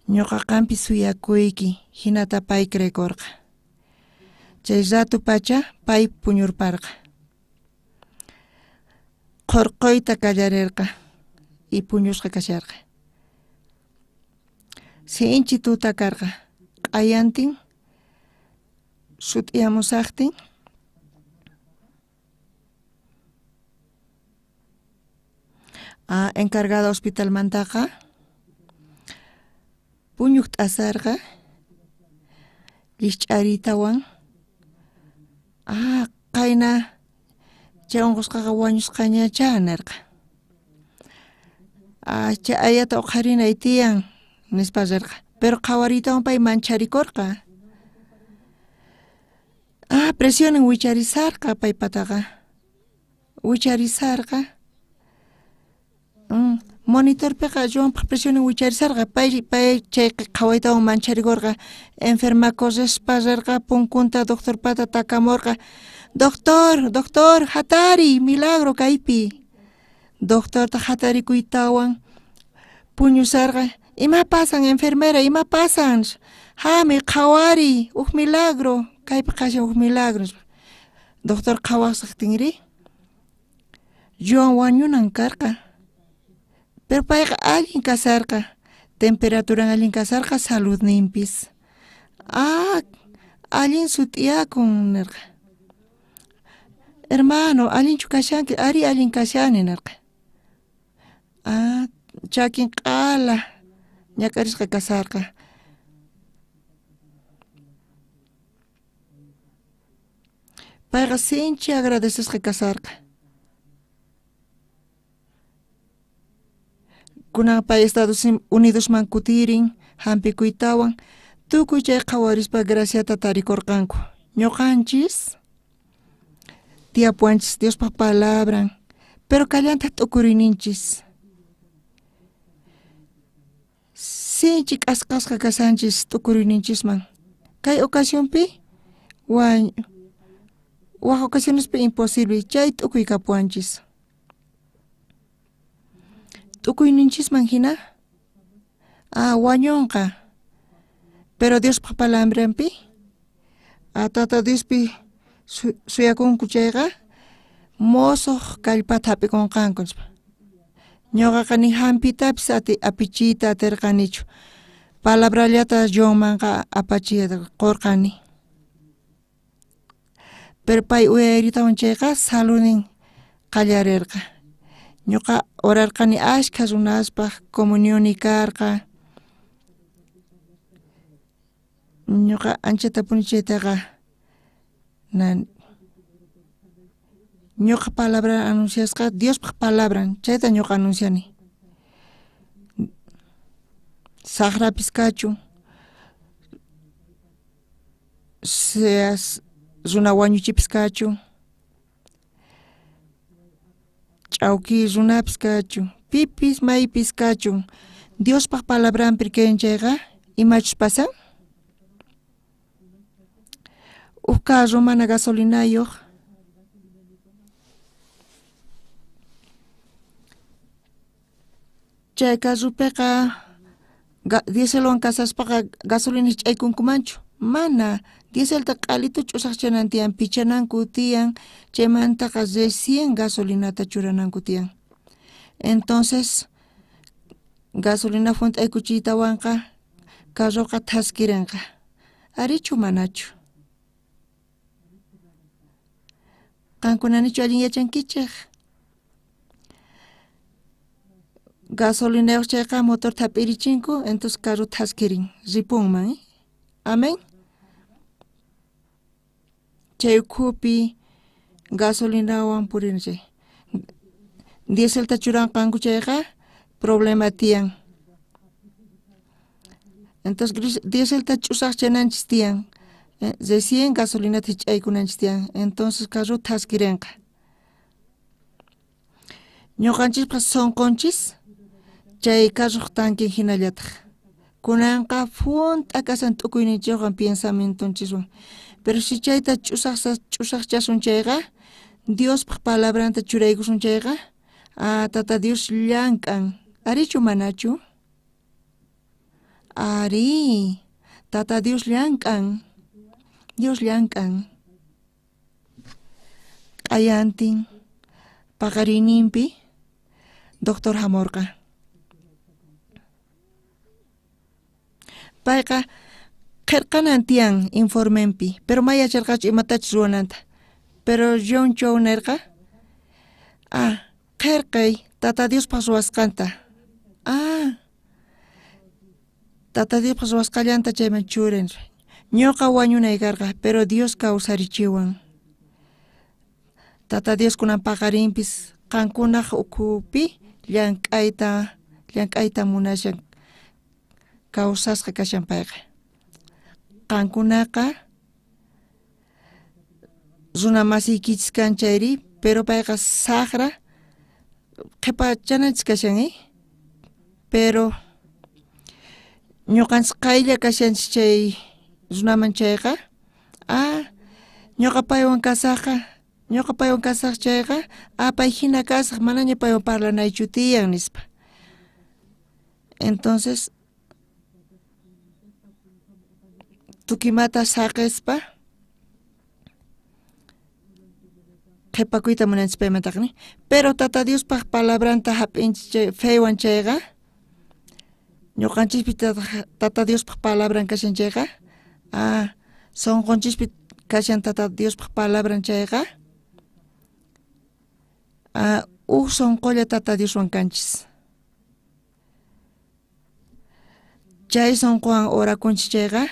ñuqaqanpi suyakuyki hinata pay creekurqa. Chay ratu pacha pay puñurparqa. Qurquyta kallarirqa y puñusqa kasharqa. Sinchi tuta karqa. Q'ayantin sut'iyamusaqtin encargada hospital mantaqa puñuq t'asarqa lich'aritawan qayna chay unqusqaqa wañusqañacha nirqa. Chay ayata uqharinay tiyan nispa rirqa. Pero qhawaritawan pay mancharikurqa. Presionen wicharisarqa pay pataqa. Monitorpiqa Joanpaq presionen wicharisarqa. Pay chay qhawaytawan mancharikurqa. Enferma correspa rirqa punkunta doctor pata takamurqa. Doctor, hatari, milagro kaypi. Doctor ta hatarikuytawan puñusarqa. Ima pasan enfermera, ima pasan. Hami qhawari, milagro. Kaypi qashan milagro. Doctor qhawaqsaqtinri Joan wañunan karqa. Pero payqa allin kasarqa. Temperaturan allin kasarqa salud nimpis. Allin sut'iyakun nirqa. Hermano, allinchu kashanki, ari allin kashani nirqa. Chakin q'ala ñakarisqa kasarqa. Payqa sinchi agradecesqa kasarqa. Kunan pay Estados Unidosman kutirin hampikuytawan tukuy chay qhawarispa graciata tarikurqanku. Ñuqanchis tiyapuanchis Diospaq palabran, pero kallanta t'ukurininchis. Sinchi k'asqasqa kasanchis t'ukurininchisman. Kay ocasionpi waq ocasionespi imposible chay t'ukuy kapuanchis. T'ukuyninchisman hina wañunqa. Pero Diospaq palabranpi tata Diospi suyakunku chayqa mosoq kallpata hapikunqanku. Ñuqaqa ni hampitapis apichiyta atirqanichu. Palabrallata Joanmanqa apachiyta qurqani. Pero pay uyayritawan chayqa salunin qallarirqa. Ñuqa orarqani ashka runaspaq comunioni karqa. Ñuqa anchata punichaytaqa ñuqa palabra anunciasqa Dios palabran chayta ñuqa anunciani saqrapis kachun seas runa wañuchipis kachun ch'awki runapis kachun pipis maypis kachun Diospaq palabranpi kenchayqa imachus pasan carro mana gasolinayuq chay carrupiqa dieselwan kasaspaqa gasolina ch'aykunkumanchu mana dieselta q'alita ch'usaqchanan tiyan pichananku tiyan chaymantaqa recién gasolinata churananku tiyan entonces gasolina fuente aykuchiytawanqa carroqa thaskirinqa arichu manachu qankunanichu allin yachankichik gasolina chayqa motor thap'irichinku entonces carro thaskirin ripunman amén chay ukhupi gasolinawan purin chay dieselta churanqanku chayqa problema tiyan entonces dieselta ch'usaqchananchis tiyan recién gasolinata hich'aykunanchis tiyan entonces carro thaskirinqa ñuqanchikqa sonqonchis chay carro tanqui hinallataq kunanqa funt'a kasan t'ukuyninchikwan pensamientonchiswan pero si chayta ch'usaqchasun chayqa Diospaq palabranta churaykusun chayqa tata Dios llank'an arichu manachu ari tata Dios llank'an q'ayantin paqarininpi doctor hamurqa payqa qirqanan tiyan informenpi pero mayacharqachu imatachus ruwananta pero John nirqa qirqay tata Diospaq ruwasqanta tata Diospaq ruwasqallanta chayman churin ñuqa wañunay karqa pero Dios kawsarichiwan tata Dios kunan paqarinpis qankunaq ukhupi llank'ayta munashan kawsasqa kashan payqa qankunaqa runa masiykichis kanchayri pero payqa saqra qhipachananchis kashan pero ñuqanchis qaylla kashanchis chay runaman chayqa ñuqa paywan kasaq chayqa pay hina kasaq manaña paywan parlanaychu tiyan nispa entonces tukimata saqispa qhipakuyta munanchis paymantaqni pero tata Diospaq palabranta hap'inchis chay feywan chayqa ñuqanchikpi tata Diospaq palabran kashan chayqa sonqonchikpi kashan tata Diospaq palabran chayqa sonqolla tata Dioswan kanchis chay sonqowan orakunchis chayqa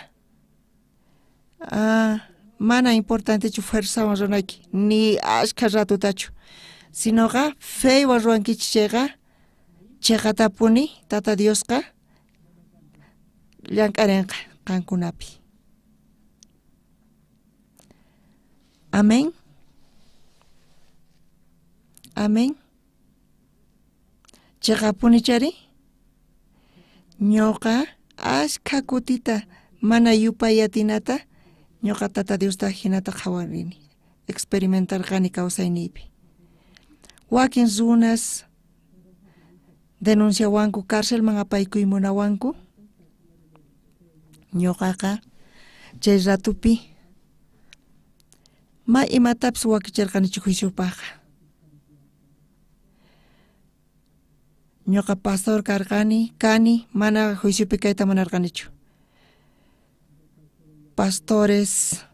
mana importantechu fuerzawan runayki ni ashka ratutachu sinoqa feywan ruwankichis chayqa chayqatapuni tata Diosqa llank'arinqa qankunapi amén chayqapuni chari ñuqa ashka kutita mana yupayatinata ñuqa tata Diosta hinata qhawarini experimentarqani kawsayniypi wakin runas denunciawanku cárcelman apaykuy munawanku ñuqaqa chay ratupi imatapis wakicharqanichu juiciupaqqa ñuqa pastor kani mana juiciupi kayta munarqanichu pastores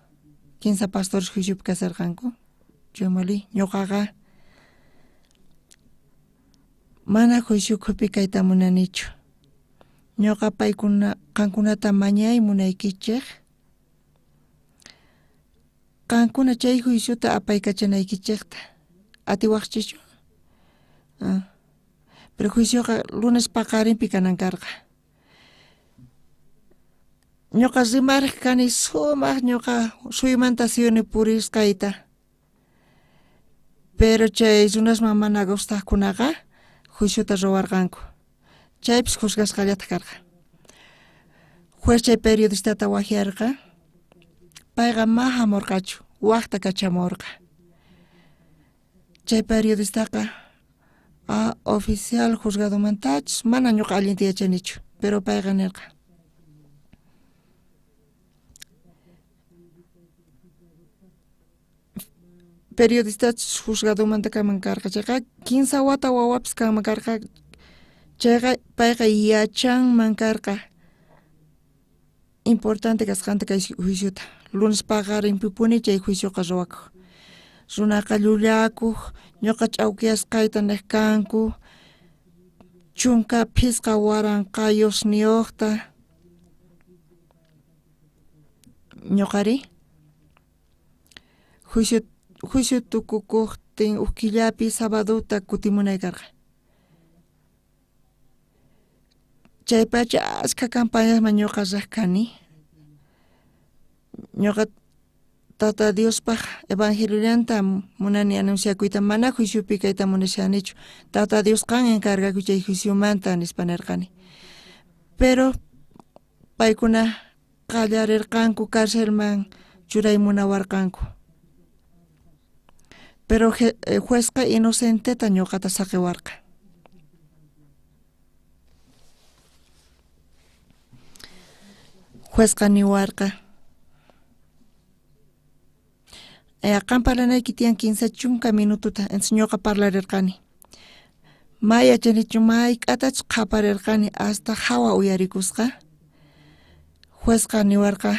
15 pastores juiciupi kasarqanku chumali ñuqaqa mana juiciukupi kayta munanichu ñuqa qankunata mañay munaykichik qankuna chay juiciuta apaykachanaykichikta atiwaqchichu. Prejuicioqa lunes paqarinpi kanankarqa. Ñuqa rimarq kani sumaq ñuqa suymanta siyuni purisqayta. Pero chay runasman mana gustaqkunaqa juiciota ruwarqanku. Chaypis juzgasqallata karqa. Juez chay periodistata wajiarqa, payqa mahamurqachu, waqta kachamurqa. Chay periodistaqa oficial juzgadomantachus mana ñuqa allinta yachanichu, pero payqa nirqa. Periodistachus juzgadomanta kaman karqa, chayqa 15 wata wawapis kaman karqa, chayqa payqa yachanman karqa. Importante kasqanta kay juiciota. Lunes paqarinpipuni chay juicioqa ruwakuq. Runaqa llullakuq, ñuqa ch'awkiyasqayta niq kanku, chunka phisqa waranqayuq niyuqta. Ñuqari juicio tukukuqtin huk killapi sabaduta kutimunay karqa. Chaypacha ashka campañasman ñuqa riq kani. Ñuqa Tata Diospaq evangeliolanta munani anunciakuyta mana juiciopi kayta munashanichu. Tata Dios qan encargaku chay juiciomanta nispa nirqani. Pero paykuna qallarirqanku karcelman churay munawarqanku. Pero juezqa inocenteta ñuqata saqiwarqa. Juezqa niwarqa. Qan parlanayki tiyan 15 chunka minututa entonces ñuqa parlarirqani. May yachanichu may k'atachus qaparirqani hasta hawa uyarikusqa. Juezqa niwarqa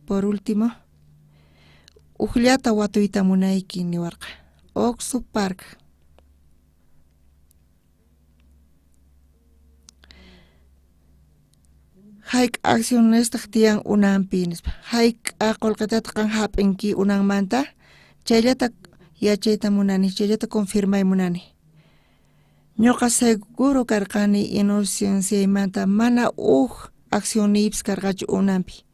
por último, ukllata watuyta munayki niwarqa. Oxo Park. Hayk accionistaq tiyan unanpi nispa. Hayk qolqetata qan hap'inki unanmanta, chayllata yachayta munani, chayllata confirmay munani. Ñuqa seguro karqani inocenciaymanta mana accionipis karqachu unanpi.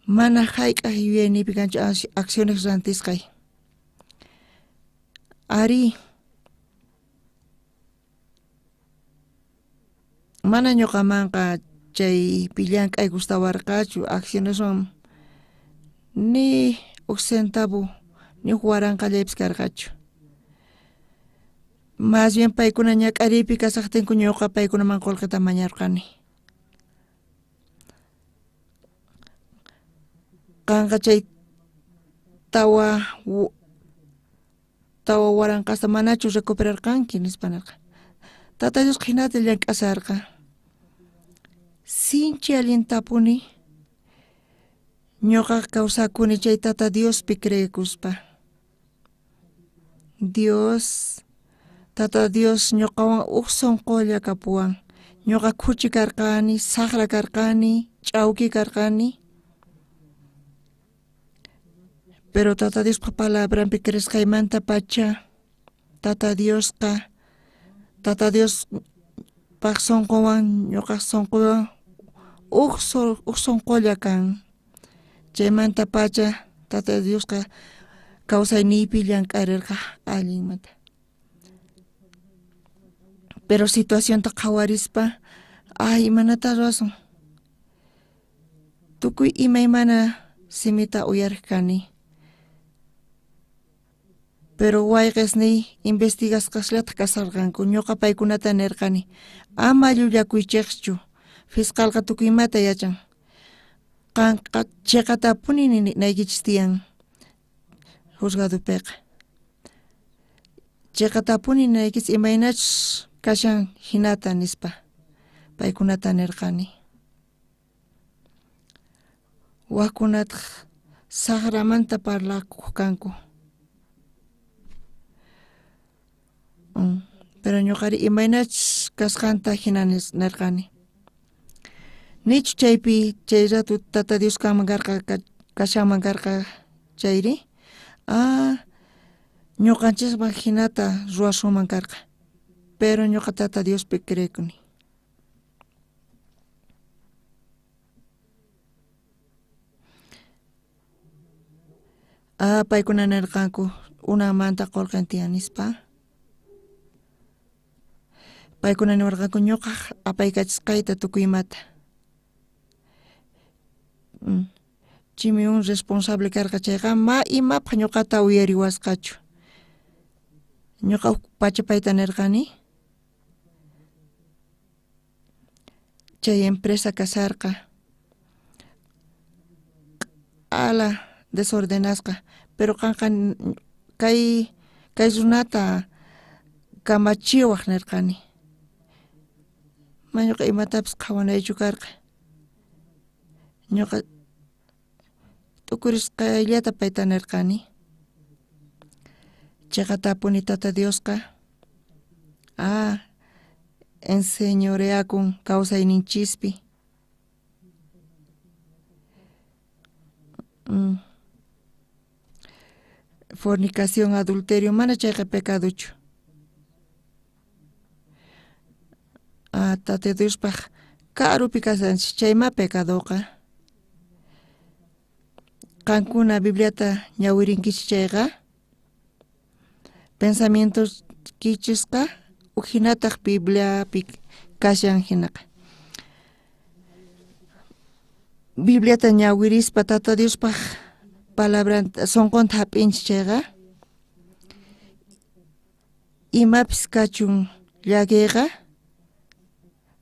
Mana hayk'aq yuyaynipi kanchu acciones rantisqay. Ari, mana ñuqamanqa chay pillank'ay gustawarqachu accioneswan ni uk centavo ni waranqallaypis karqachu. Más bien paykuna ñak'aripi kasaqtinku ñuqa paykunaman qullqita mañarqani. Qanqa chay tawa waranqasta manachu recuperarqanki nispa nirqa. Tata Dios hinata llank'asarqa. Sinchi allintapuni ñuqa kawsakuni chay Tata Diospi creekuspa. Tata Dios ñuqawan huk sunqulla kapuwan. Ñuqa khuchi karqani, saqra karqani, ch'awki karqani. Pero Tata Diospa palabrampi creesqaymanta pacha, Tata Dios paq sunquwan ñuqa sunquwan huk sunqulla kan. Chaymanta pacha Tata Diosqa kawsayniypi llank'arirqa allinmanta. Pero situacionta qhawarispa, imanata ruwasun. Tukuy imaymana simita uyariq pero wayqisni investigasqasllata kasarqanku. Ñuqa paykunata nirqani, ama llullakuychiqchu. Fiscalqa tukuymata yachan. Qanqa chiqatapuni naykichis tiyan juzgadopiqa. Chiqatapuni naykis imaynachus kashan hinata nispa paykunata nirqani. Waqkunataq saqramanta parlakuq kanku. Pero ñuqari imaynachus kasqanta hina nirqani. Nichu chaypi chay ratu Tata Dios kashaman karqa chayri. ñuqanchis hinata ruwashuman karqa, pero ñuqa Tata Diospi creykuni. Paykuna nirqanku unamanta qolqantiyan nispa. Paykuna niwarqanku ñuqaq apaykachisqayta tukuymata. Chimi un responsable karqa chayqa imapaq ñuqata uyariwasqachu. Ñuqa pachapayta nirqani. Chay empresa kasarqa ala desordenasqa, pero qanqa kay runata kamachiwaq nirqani. Ñuqa imatapis qhawanaychu karqa. Ñuqa tukurisqayllata payta nirqani. Chayqa tapuni Tata Diosqa enseñoreakun kawsayninchispi. Fornicación, adulterio, mana chayqa pecadochu. Tata Diospaq karupi kasanchis chayma pecadoqa. Qankuna Bibliata ñawirinkichis chayqa, pensamientos kichisqa hinataq Bibliapi kashan hinaqa. Bibliata ñawirispa Tata Diospaq palabranta sonqonta hap'inchis chayqa, imapis kachun llakiqa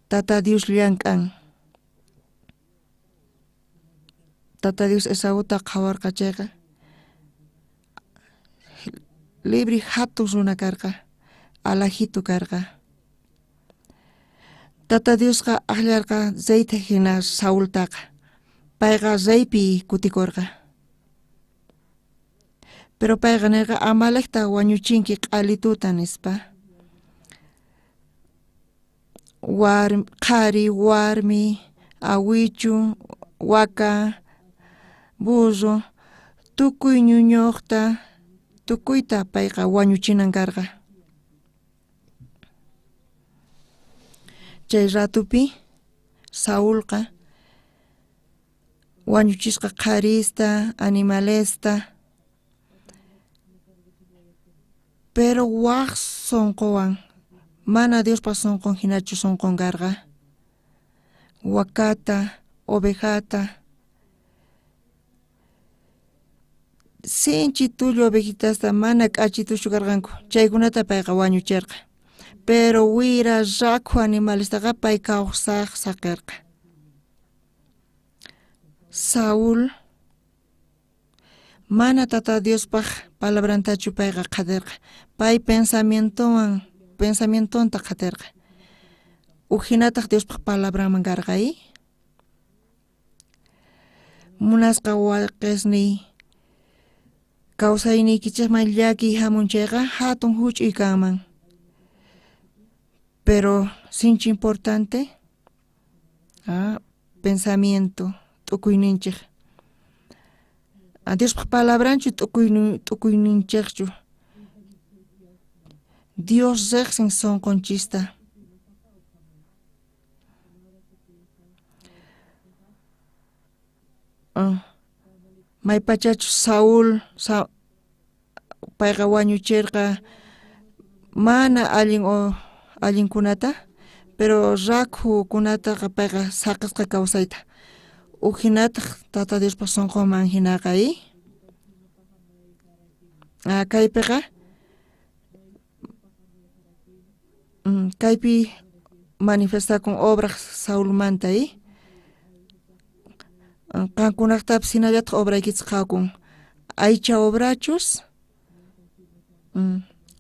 Tata Dios llank'an. Tata Dios Esauta qhawarqa chayqa libre hatun runa karqa, alajito karqa. Tata Diosqa aklarqa zayta hina Saultaqa, payqa zaypi kutikurqa. Pero payqa nirqa amalaqta wañuchinki q'alituta nispa. Qhari, warmi, awichu, waka, burro, tukuy ñuñuqta, tukuyta payqa wañuchinan karqa. Chay ratupi Saulqa wañuchisqa qharista, animalesta, pero waq sonqowan mana Diospa sonqon hinachu sonqon karqa. Wakata, ovejata, sinchi tullu ovejitasta mana k'achitushu karqanku. Chaykunata payqa wañuchirqa. Pero wira rakhu animalistaqa pay kawsaq saqirqa. Saúl mana Tata Diospaq palabrantachu payqa qadirqa. Pay pensamientonta qadirqa. Hinataq Diospaq palabranman karqay. Munasqa waqisniy kawsayniykichisman llaki hamun chayqa hatun huch'uy kanman. Pero sinchi importante pensamiento t'ukuyninchik. Diospaq palabranchu t'ukuyninchikchu. Dios riqsin sonqonchista. Maypachachu Saúl payqa wañuchirqa mana allinkunata, pero rakhukunataqa payqa saqisqa kawsayta. Hinataq Tata Diospa sonqonman hinaqay. Kaypiqa kaypi manifestakun obras Saulmanta qankunaqtapas hinallataq obraykichis qhawkun aycha obrachus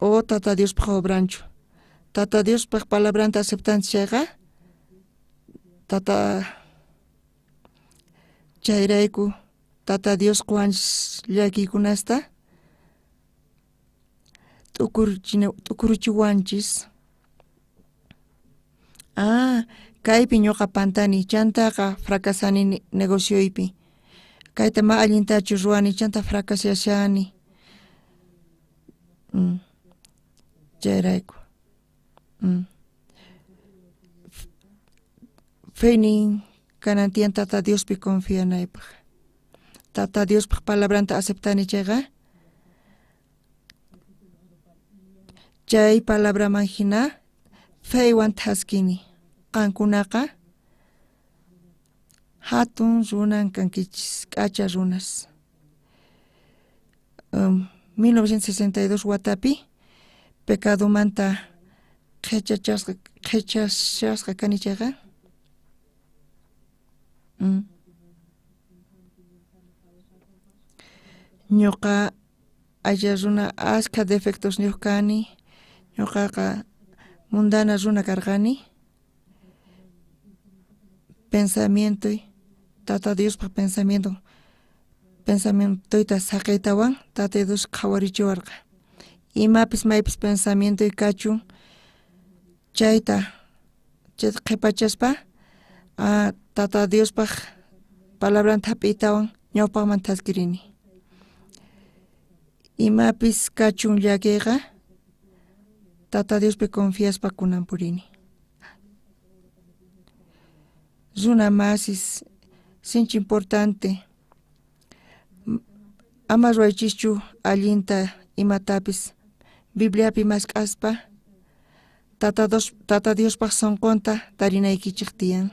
o Tata Diospaq obranchu. Tata Diospaq palabranta aceptanchis chayqa chayrayku Tata Dios quwanchis llakiykunasta t'ukuruchiwanchis. Kaypi ñuqa pantani chantaqa fracasani negocioypi. Kayta ma allintachu ruwani chanta fracasyashani. Chayrayku. Fenin kanantian Tata Diospi confianaypaq. Tata Diospaq palabranta aceptani chayqa. Chay palabraman hina feywan thaskini. Qankunaqa hatun runan kankichis, k'acha runas. 1962 watapi pecadomanta qhechashasqa kani chayqa. Ñuqa aylla runa ashka defectos ñuq kani. Ñuqaqa mundana runa karqani. Pensamiento Tata Diospa pensamientoyta saqaytawan Tata Dios qhawarichiwarqa. Imapis maypis pensamiento kachun chayta qhipachaspa Tata Diospaq palabranta hap'iytawan ñawpaqman thaskirini. Imapis kachun llakiyqa Tata Diospi confiaspa kunanpurini. Runa masis sinchi importante ama ruaychischu allinta imatapis Bibliapi mask'aspa Tata Diospaq sunqunta tarinaykichik tiyan.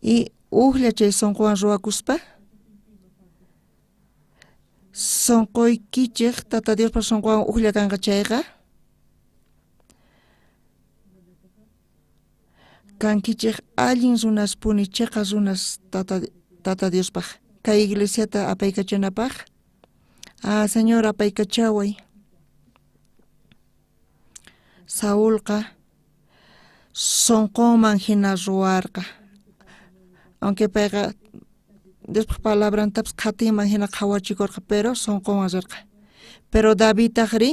Y uqlla chay sunquwan ruwakuspa sunquykichik Tata Diospaq sunquwan uqlla kanqa chayqa kankichik allin runaspuni chiqa runas Tata Diospaq kay iglesiata apaykachanapaq. Señor apaykachaway. Saulqa sunqunman hina ruwarqa. Aunque payqa Diospaq palabrantapas qhatinman hina qhawachikurqa pero sunqunwan rirqa. Pero David taqri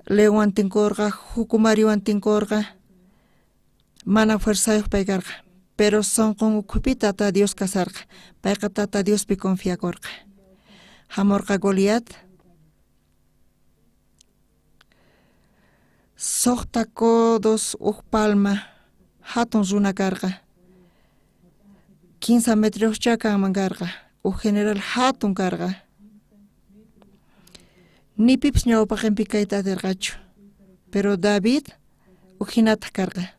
lewan tinkurqa, hukumariwan tinkurqa mana fuerzayuq pay karqa. Pero sunqun ukhupi Tata Dios kasarqa. Payqa Tata Diospi confiakurqa. Hamurqa Goliat. Soqta codos palma hatun runa karqa. 15 metros chakanman karqa. General hatun karqa. Ni pips ñawpaqinpi kayta atirqachu. Pero David hinata karqa.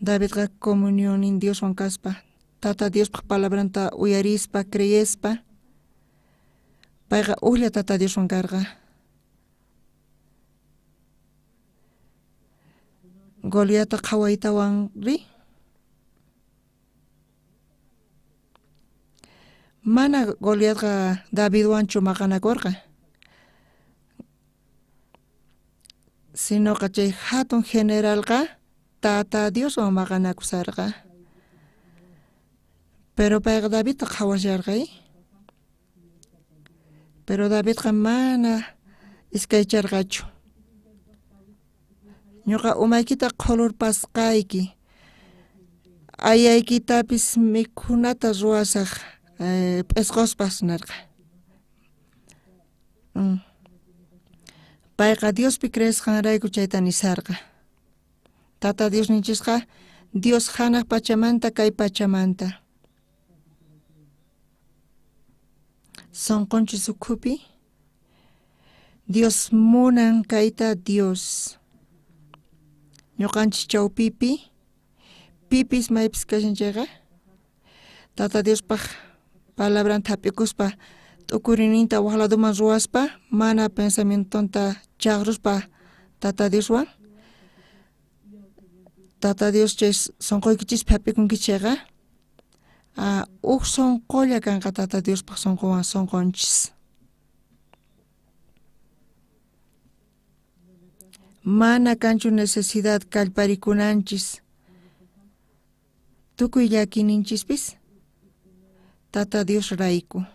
Davidqa comunión en Dioswan kaspa Tata Diospaq palabranta uyarispa, creyespa payqa uqlla Tata Dioswan karqa. Goliata qhawaytawan ri mana Goliatqa Davidwanchu maqanakurqa. Sinoqa chay hatun generalqa Tata Dioswan maqanakusarqa. Pero payqa Davidta qhawasharqay. Pero Davidqa mana iskaycharqachu. Ñuqa umaykita qhulurpasqayki. Ayaykitapis mikhunata ruwasaq p'isquspas narqa. Payqa Diospi creesqanrayku chayta nisarqa. Tata Dios ninchisqa Dios hanaq pachamanta kay pachamanta. Sunqunchis ukhupi Dios munan kayta Dios. Ñuqanchis chawpipi pipis maypis kashanchayqa Tata Diospaq palabranta hap'ikuspa t'ukurininta waqladuman ruwaspa mana pensamientonta chaqruspa Tata Dioswan Tata Dios chay sunquykichis hap'ikunkichayqa sunqulla kanqa Tata Diospaq sunquwan sunqunchis. Mana kanchu necesidad kallparikunanchis. Tukuy llakininchispis Tata Dios rayku.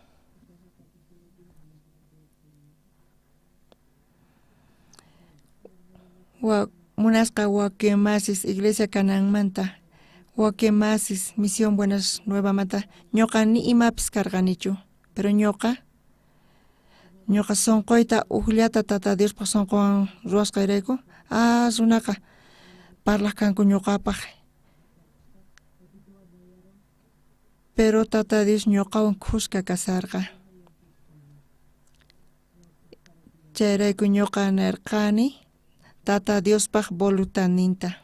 Munasqa wakimasis iglesia kananmanta wakimasis misión buenas nuevamanta ñuqa ni imapis karqanichu pero ñuqa ñuqa sunquyta uqllata Tata Diospaq sunquwan ruwasqayrayku runaqa parlaq kanku ñuqapaq. Pero Tata Dios ñuqawan kushka kasarqa. Chayrayku ñuqa nirqani Tata Diospaq voluntadninta.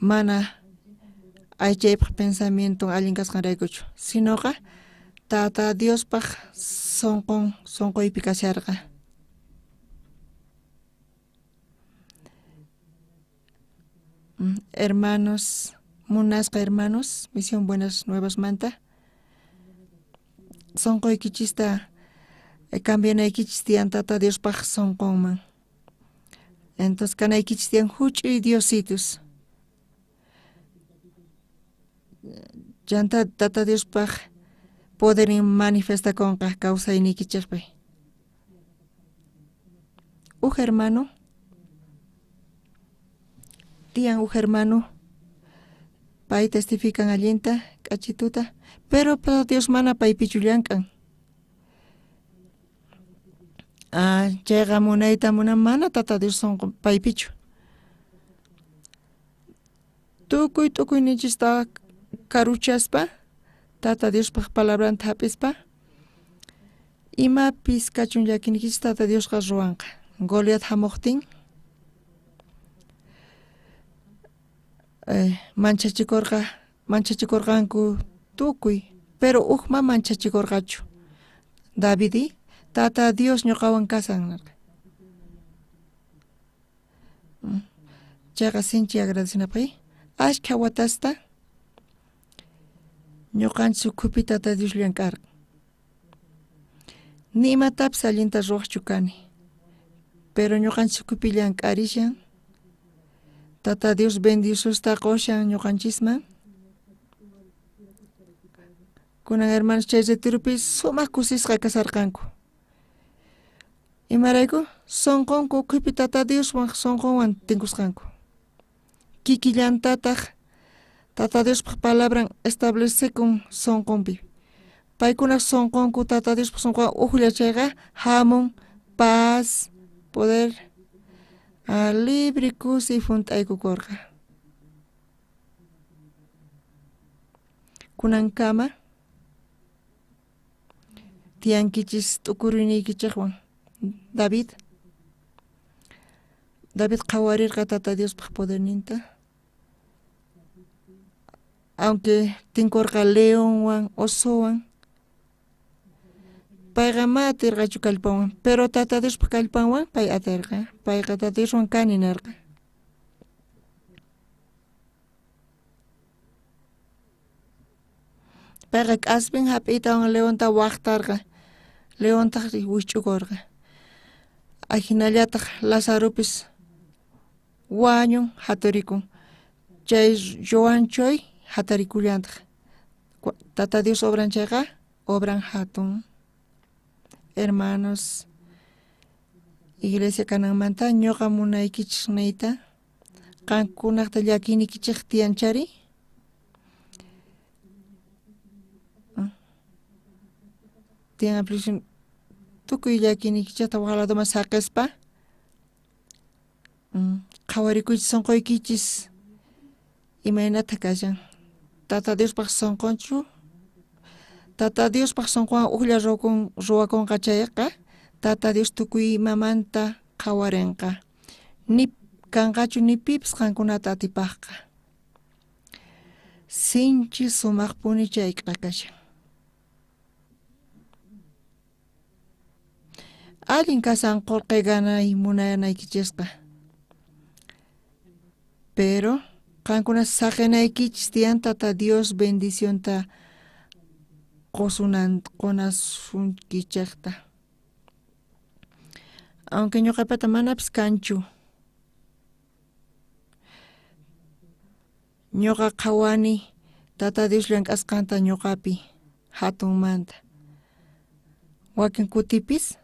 Mana aychaypaq pensamiento allin kasqanraykuchu, sinoqa Tata Diospaq sunquypi kasharqa. Hermanos, munasqa hermanos, Misión Buenas Nuevas manta, sunquykichista cambianaykichis tiyan Tata Diospaq sunqunman. Entonces kanaykichis tiyan huch'uy Diositos. Llanta Tata Diospaq poderin manifestakunqa kawsaynikichikpi. Hermano, tiyan hermano, pay testifican allinta, k'achituta, pero Tata Dios mana paypichu llankan. Chayqa munayta munan mana Tata Dios sunqun paypichu. Tukuy nichista karuchaspa, Tata Diospaq palabranta hapispa, imapis kachun llakinikichis Tata Diosqa ruwanqa. Goliat hamuqtin, manchachikurqanku tukuy, pero uqma manchachikurqachu. Davidi, Tata Dios ñuqawan kasan. Chayqa sinchi agradecinapay. Ashka watasta ñuqanchis ukhupi Tata Dios llank'arqan. Nimatapis allinta ruwaqchu kani. Pero ñuqanchis ukhupi llank'arishan. Tata Dios bendisusta qushan ñuqanchisman. Kunan hermanos chay retirupis sumaq kusisqa kasarqanku. Imarayku sunqunku ukhupi Tata Dioswan sunqunwan tinkusqanku. Kikillantataq Tata Diospaq palabran establecekun sunqunpi. Paykuna sunqunku Tata Diospaq sunqunwan uqllachayqa hamun, paz, poder, libre kusi funt'aykukurqa. Kunankama tiyankichis t'ukuruniykichikwan David qhawarirqa Tata Diospaq poderninta. Aunque tinkurqa leonwan, osuwan, payqa matirqachu kallpawan, pero Tata Diospaq kallpawan pay atirqa, payqa Tata Dioswan kani nirqa. Payqa k'aspin hap'itawan leonta waqtarqa, leonta wich'ukurqa. Ajinallataq Lazarupis wañun haturikun. Chay Joanchoy hatarikullantaq. Tata Dios obran chayqa, obran hatun. Hermanos, iglesia kananmanta ñuqa munaykichik niyta, qankunaqta llakinikichik tiyanchari. Tiyan aplicación tukuy llakinikichikta waqladuman saqispa, qhawarikuychis sunquykichis imaynata kashan. Tata Diospaq sunqunchu, Tata Diospaq sunqunwan uqlla ruwakunqa chayqa, Tata Dios tukuy imamanta qhawarinqa. Ni kanqachu ni pipis qankunata atipaqqa. Sinchi sumaqpuni chayqa kashan. Allin kasan qurqay ganay munayanaykichesqa. Pero qankuna saqinaykichis tiyan Tata Dios bendicionta qonasunkichikta. Aunque ñuqapata manapis kanchu. Ñuqa qhawani Tata Dios llank'asqanta ñuqapi hatunmanta. Wakin kutipis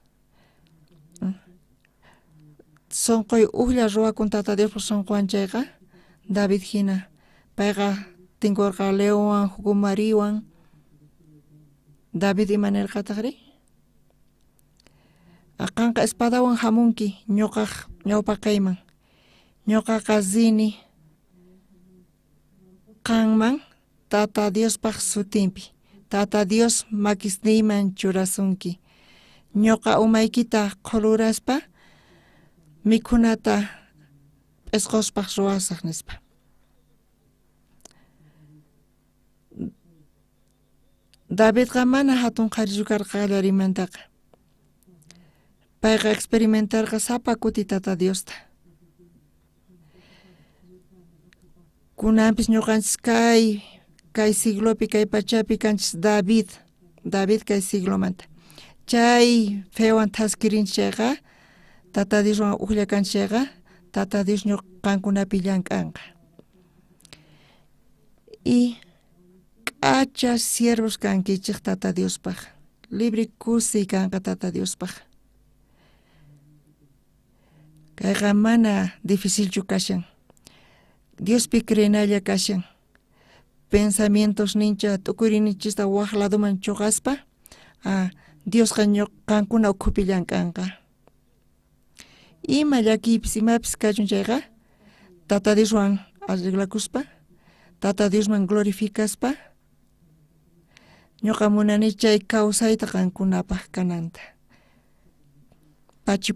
sunquy uqlla ruwakun Tata Dios sunquwan chayqa, David hina payqa tinkurqa leonwan, hukumariwan, David imanirqataqri aqanqa espadawan hamunki ñawpaqayman ñuqaqa zini qanman Tata Diospaq sutinpi Tata Dios makisniyman churasunki ñuqa umaykita qhuluraspa mikhunata p'isquspaq ruwasaq nispa. Davidqa mana hatun qharichu karqa qallarimantaqa. Payqa experimentarqa sapa kuti Tata Diosta. Kunanpis ñuqanchis kay siglopi kay pachapi kanchis David kay siglomanta. Chay fewan thaskirinchis chayqa Tata Dioswan uqllakanchis chayqa Tata Dios ñuqankunapi llank'anqa. Y k'acha siervos kankichik Tata Diospaq. Libre kusiy kanqa Tata Diospaq. Kayqa mana dificilchu kashan. Diospi creenalla kashan. Pensamientos nincha t'ukurinichista waq ladoman chuqaspa Diosqa ñuqankuna ukhupi llank'anqa. Ima llakiypis imapis kachun chayqa Tata Dioswan arreglakuspa Tata Diosman glorificaspa ñuqa munani chay kawsayta qankunapaq kananta. Pachi.